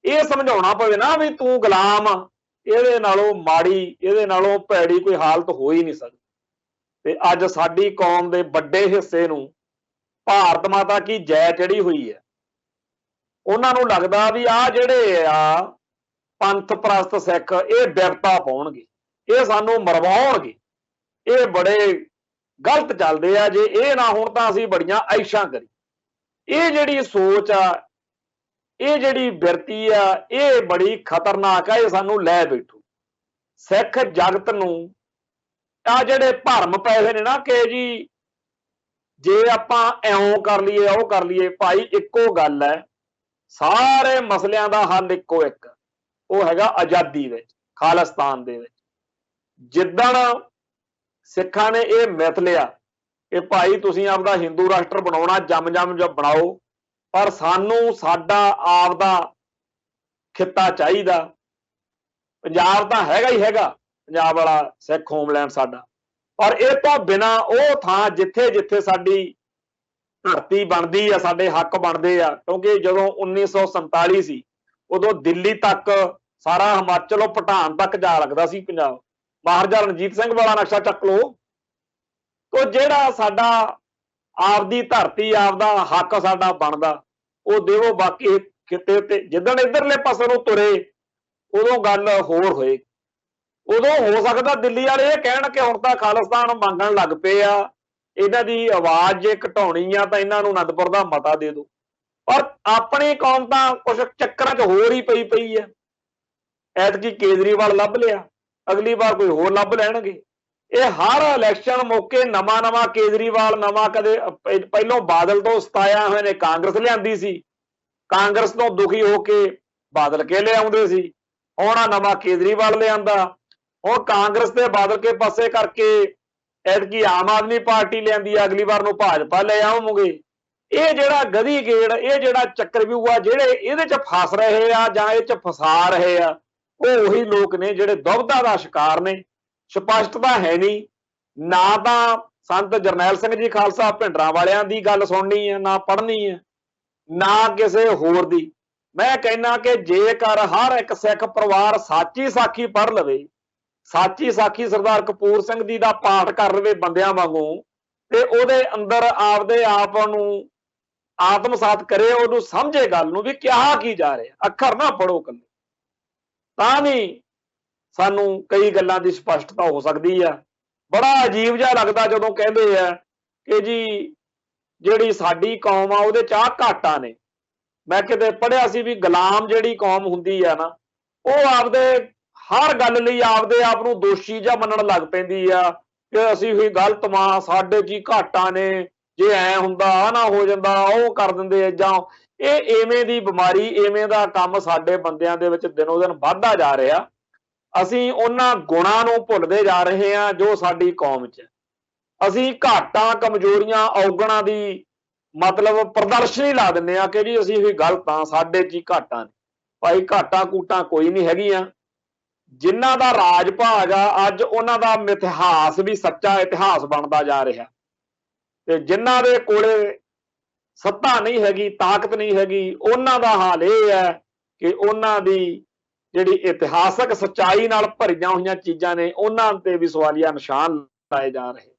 ਇਹ ਸਮਝਾਉਣਾ ਪਵੇ ਨਾ ਵੀ ਤੂੰ ਗੁਲਾਮ ਆ, ਇਹਦੇ ਨਾਲੋਂ ਮਾੜੀ, ਇਹਦੇ ਨਾਲੋਂ ਭੈੜੀ ਕੋਈ ਹਾਲਤ ਹੋ ਹੀ ਨਹੀਂ ਸਕਦੀ। ਤੇ ਅੱਜ ਸਾਡੀ ਕੌਮ ਦੇ ਵੱਡੇ ਹਿੱਸੇ ਨੂੰ ਭਾਰਤ ਮਾਤਾ ਕੀ ਜੈ ਚੜੀ ਹੋਈ ਹੈ। ਉਹਨਾਂ ਨੂੰ ਲੱਗਦਾ ਵੀ ਆਹ ਜਿਹੜੇ ਆ ਪੰਥ ਪ੍ਰਸਤ ਸਿੱਖ ਇਹ ਬਿਰਤਾ ਪਾਉਣਗੇ, ਇਹ ਸਾਨੂੰ ਮਰਵਾਉਣਗੇ, ਇਹ ਬੜੇ ਗਲਤ ਚੱਲਦੇ ਆ, ਜੇ ਇਹ ਨਾ ਹੋਣ ਤਾਂ ਅਸੀਂ ਬੜੀਆਂ ਐਸ਼ਾਂ ਕਰੀ। ਇਹ ਜਿਹੜੀ ਸੋਚ ਆ, ਇਹ ਜਿਹੜੀ ਬਿਰਤੀ ਆ, ਇਹ ਬੜੀ ਖਤਰਨਾਕ ਆ, ਇਹ ਸਾਨੂੰ ਲੈ ਬੈਠੂ। ਸਿੱਖ ਜਗਤ ਨੂੰ ਆ ਜਿਹੜੇ ਭਰਮ ਪਏ ਹੋਏ ਨੇ ਨਾ ਕਿ ਜੀ ਜੇ ਆਪਾਂ ਇਉਂ ਕਰ ਲਈਏ ਉਹ ਕਰ ਲਈਏ, ਭਾਈ ਇੱਕੋ ਗੱਲ ਹੈ, ਸਾਰੇ ਮਸਲਿਆਂ ਦਾ ਹੱਲ ਇੱਕੋ ਇੱਕ, ਉਹ ਹੈਗਾ ਆਜ਼ਾਦੀ ਵਿੱਚ, ਖਾਲਿਸਤਾਨ ਦੇ ਵਿੱਚ। ਜਿੱਦਣ ਸਿੱਖਾਂ ਨੇ ਇਹ ਮਿਥ ਲਿਆ ਕਿ ਭਾਈ ਤੁਸੀਂ ਆਪਦਾ ਹਿੰਦੂ ਰਾਸ਼ਟਰ ਬਣਾਉਣਾ, ਜੰਮ ਬਣਾਓ, ਪਰ ਸਾਨੂੰ ਸਾਡਾ ਆਪਦਾ ਖਿੱਤਾ ਚਾਹੀਦਾ। ਪੰਜਾਬ ਤਾਂ ਹੈਗਾ ਹੀ ਹੈਗਾ, ਪੰਜਾਬ ਵਾਲਾ ਸਿੱਖ ਹੋਮਲੈਂਡ ਸਾਡਾ, ਪਰ ਇਹ ਤੋਂ ਬਿਨਾ ਉਹ ਥਾਂ ਜਿੱਥੇ ਜਿੱਥੇ ਸਾਡੀ ਧਰਤੀ ਬਣਦੀ ਆ, ਸਾਡੇ ਹੱਕ ਬਣਦੇ ਆ। ਕਿਉਂਕਿ ਜਦੋਂ 1947 ਸੀ ਉਦੋਂ ਦਿੱਲੀ ਤੱਕ ਸਾਰਾ ਹਿਮਾਚਲ ਪਠਾਨ ਤੱਕ ਜਾ ਲੱਗਦਾ ਸੀ ਪੰਜਾਬ। ਮਹਾਰਾਜਾ ਰਣਜੀਤ ਸਿੰਘ ਵਾਲਾ ਨਕਸ਼ਾ ਚੱਕ ਲਓ। ਤੋ ਜਿਹੜਾ ਸਾਡਾ ਆਪਦੀ ਧਰਤੀ, ਆਪਦਾ ਹੱਕ ਸਾਡਾ ਬਣਦਾ, ਉਹ ਦੇਵੋ। ਬਾਕੀ ਕਿਤੇ ਉੱਤੇ ਜਿੱਦਣ ਇੱਧਰਲੇ ਪਾਸੇ ਨੂੰ ਤੁਰੇ ਉਦੋਂ ਗੱਲ ਹੋਰ ਹੋਏ। ਉਦੋਂ ਹੋ ਸਕਦਾ ਦਿੱਲੀ ਵਾਲੇ ਇਹ ਕਹਿਣ ਕਿ ਹੁਣ ਤਾਂ ਖਾਲਿਸਤਾਨ ਮੰਗਣ ਲੱਗ ਪਏ ਆ, ਇਹਨਾਂ ਦੀ ਆਵਾਜ਼ ਜੇ ਘਟਾਉਣੀ ਆ ਤਾਂ ਇਹਨਾਂ ਨੂੰ ਅਨੰਦਪੁਰ ਦਾ ਮਤਾ ਦੇ ਦਿਓ। ਪਰ ਆਪਣੀ ਕੌਮ ਤਾਂ ਕੁਛ ਚੱਕਰਾਂ 'ਚ ਹੋਰ ਹੀ ਪਈ ਹੈ। ਐਤਕੀ ਕੇਜਰੀਵਾਲ ਲੱਭ ਲਿਆ, ਅਗਲੀ ਵਾਰ ਕੋਈ ਹੋਰ ਲੱਭ ਲੈਣਗੇ। ਇਹ ਹਰ ਇਲੈਕਸ਼ਨ ਮੌਕੇ ਨਵਾਂ ਕੇਜਰੀਵਾਲ, ਨਵਾਂ ਕਦੇ ਪਹਿਲੋਂ ਬਾਦਲ ਤੋਂ ਸਤਾਇਆ ਹੋਏ ਨੇ, ਕਾਂਗਰਸ ਲਿਆਂਦੀ ਸੀ, ਕਾਂਗਰਸ ਤੋਂ ਦੁਖੀ ਹੋ ਕੇ ਬਾਦਲ ਕੇ ਲਿਆਉਂਦੇ ਸੀ, ਹੁਣ ਆ ਨਵਾਂ ਕੇਜਰੀਵਾਲ ਲਿਆਂਦਾ। ਹੁਣ ਕਾਂਗਰਸ ਤੇ ਬਾਦਲ ਕੇ ਪਾਸੇ ਕਰਕੇ ਐਤਕੀ ਆਮ ਆਦਮੀ ਪਾਰਟੀ ਲਿਆਂਦੀ, ਅਗਲੀ ਵਾਰ ਨੂੰ ਭਾਜਪਾ ਲੈ ਆਉਂਗੇ। ਇਹ ਜਿਹੜਾ ਗਧੀ ਗੇੜ, ਇਹ ਜਿਹੜਾ ਚੱਕਰਵਿਊਹ ਆ, ਜਿਹੜੇ ਇਹਦੇ 'ਚ ਫਸ ਰਹੇ ਆ ਜਾਂ ਇਹ 'ਚ ਫਸਾ ਰਹੇ ਆ, ਉਹ ਉਹੀ ਲੋਕ ਨੇ ਜਿਹੜੇ ਦੁਬਿਧਾ ਦਾ ਸ਼ਿਕਾਰ ਨੇ। ਸਪਸ਼ਟਤਾ ਹੈ ਨਹੀਂ, ਨਾ ਤਾਂ ਸੰਤ ਜਰਨੈਲ ਸਿੰਘ ਜੀ ਖਾਲਸਾ ਭਿੰਡਰਾਂ ਵਾਲਿਆਂ ਦੀ ਗੱਲ ਸੁਣਨੀ ਹੈ, ਨਾ ਪੜ੍ਹਨੀ ਹੈ, ਨਾ ਕਿਸੇ ਹੋਰ ਦੀ। ਮੈਂ ਕਹਿੰਦਾ ਕਿ ਜੇਕਰ ਹਰ ਇੱਕ ਸਿੱਖ ਪਰਿਵਾਰ ਸਾਚੀ ਸਾਖੀ ਪੜ੍ਹ ਲਵੇ, ਸਾਚੀ ਸਾਖੀ ਸਰਦਾਰ ਕਪੂਰ ਸਿੰਘ ਜੀ ਦਾ ਪਾਠ ਕਰ ਲਵੇ ਬੰਦਿਆਂ ਵਾਂਗੂ, ਤੇ ਉਹਦੇ ਅੰਦਰ ਆਪਦੇ ਆਪ ਨੂੰ ਆਤਮਸਾਤ ਕਰੇ, ਉਹਨੂੰ ਸਮਝੇ ਗੱਲ ਨੂੰ ਵੀ ਕਿਹਾ ਕੀ ਜਾ ਰਿਹਾ, ਅੱਖਰ ਨਾ ਪੜੋ ਕੱਲੇ, ਤਾਂ ਵੀ ਸਾਨੂੰ ਕਈ ਗੱਲਾਂ ਦੀ ਸਪਸ਼ਟਤਾ ਹੋ ਸਕਦੀ ਆ। ਬੜਾ ਅਜੀਬ ਜਿਹਾ ਲੱਗਦਾ ਜਦੋਂ ਕਹਿੰਦੇ ਆ ਕਿ ਜੀ ਜਿਹੜੀ ਸਾਡੀ ਕੌਮ ਆ ਉਹਦੇ 'ਚ ਆਹ ਘਾਟਾਂ ਨੇ। ਮੈਂ ਕਿਤੇ ਪੜ੍ਹਿਆ ਸੀ ਵੀ ਗੁਲਾਮ ਜਿਹੜੀ ਕੌਮ ਹੁੰਦੀ ਆ ਨਾ, ਉਹ ਆਪਦੇ ਹਰ ਗੱਲ ਲਈ ਆਪਦੇ ਆਪ ਨੂੰ ਦੋਸ਼ੀ ਜਿਹਾ ਮੰਨਣ ਲੱਗ ਪੈਂਦੀ ਆ ਕਿ ਅਸੀਂ ਵੀ ਗਲਤ ਵਾਂ, ਸਾਡੇ 'ਚ ਹੀ ਘਾਟਾਂ ਨੇ, ਜੇ ਐ ਹੁੰਦਾ ਆ ਨਾ ਹੋ ਜਾਂਦਾ, ਉਹ ਕਰ ਦਿੰਦੇ ਜਾਂ ਇਹ ਐਵੇਂ ਦੀ ਬਿਮਾਰੀ, ਐਵੇਂ ਦਾ ਕੰਮ ਸਾਡੇ ਬੰਦਿਆਂ ਦੇ ਵਿੱਚ ਦਿਨੋਂ ਦਿਨ ਵੱਧਦਾ ਜਾ ਰਿਹਾ। ਅਸੀਂ ਉਹਨਾਂ ਗੁਣਾਂ ਨੂੰ ਭੁੱਲਦੇ ਜਾ ਰਹੇ ਹਾਂ ਜੋ ਸਾਡੀ ਕੌਮ 'ਚ। ਅਸੀਂ ਘਾਟਾਂ, ਕਮਜ਼ੋਰੀਆਂ, ਔਗਣਾਂ ਦੀ ਮਤਲਬ ਪ੍ਰਦਰਸ਼ਨੀ ਲਾ ਦਿੰਦੇ ਆ ਕਿ ਜੀ ਅਸੀਂ ਵੀ ਗਲਤ ਹਾਂ, ਸਾਡੇ 'ਚ ਹੀ ਘਾਟਾਂ ਨੇ। ਭਾਈ ਘਾਟਾਂ ਕੂਟਾਂ ਕੋਈ ਨਹੀਂ ਹੈਗੀਆਂ। ਜਿਨ੍ਹਾਂ ਦਾ ਰਾਜ ਭਾਗ ਆ ਅੱਜ ਉਹਨਾਂ ਦਾ ਇਤਿਹਾਸ ਵੀ ਸੱਚਾ ਇਤਿਹਾਸ ਬਣਦਾ ਜਾ ਰਿਹਾ, ਤੇ ਜਿਨ੍ਹਾਂ ਦੇ ਕੋਲੇ ਸੱਤਾ ਨਹੀਂ ਹੈਗੀ, ਤਾਕਤ ਨਹੀਂ ਹੈਗੀ, ਉਹਨਾਂ ਦਾ ਹਾਲ ਇਹ ਹੈ ਕਿ ਉਹਨਾਂ ਦੀ ਜਿਹੜੀ ਇਤਿਹਾਸਕ ਸੱਚਾਈ ਨਾਲ ਭਰੀਆਂ ਹੋਈਆਂ ਚੀਜ਼ਾਂ ਨੇ ਉਹਨਾਂ ਤੇ ਵੀ ਸਵਾਲੀਆ ਨਿਸ਼ਾਨ ਲਾਏ ਜਾ ਰਹੇ।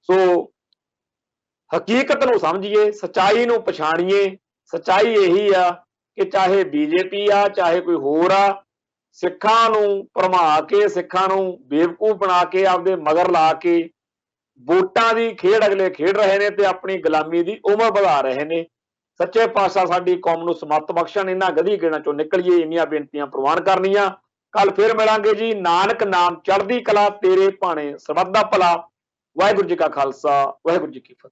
ਸੋ ਹਕੀਕਤ ਨੂੰ ਸਮਝੀਏ, ਸੱਚਾਈ ਨੂੰ ਪਛਾਣੀਏ। ਸੱਚਾਈ ਇਹੀ ਆ ਕਿ ਚਾਹੇ ਬੀਜੇਪੀ ਆ, ਚਾਹੇ ਕੋਈ ਹੋਰ ਆ, ਸਿੱਖਾਂ ਨੂੰ ਭਰਮਾ ਕੇ, ਸਿੱਖਾਂ ਨੂੰ ਬੇਵਕੂਫ ਬਣਾ ਕੇ, ਆਪਦੇ ਮਗਰ ਲਾ ਕੇ ਵੋਟਾਂ ਦੀ ਖੇਡ ਅਗਲੇ ਖੇਡ ਰਹੇ ਨੇ ਤੇ ਆਪਣੀ ਗੁਲਾਮੀ ਦੀ ਉਮਰ ਵਧਾ ਰਹੇ ਨੇ। ਸੱਚੇ ਪਾਤਸ਼ਾਹ ਸਾਡੀ ਕੌਮ ਨੂੰ ਸਮੱਤ ਬਖਸ਼ਣ, ਇਹਨਾਂ ਗਧੀ ਗੇੜਾਂ ਚੋਂ ਨਿਕਲੀਏ, ਇੰਨੀਆਂ ਬੇਨਤੀਆਂ ਪ੍ਰਵਾਨ ਕਰਨੀਆਂ। ਕੱਲ ਫਿਰ ਮਿਲਾਂਗੇ ਜੀ। ਨਾਨਕ ਨਾਮ ਚੜ੍ਹਦੀ ਕਲਾ, ਤੇਰੇ ਭਾਣੇ ਸਰਬੱਤ ਦਾ ਭਲਾ। ਵਾਹਿਗੁਰੂ ਜੀ ਕਾ ਖਾਲਸਾ, ਵਾਹਿਗੁਰੂ ਜੀ ਕੀ ਫਤਿਹ।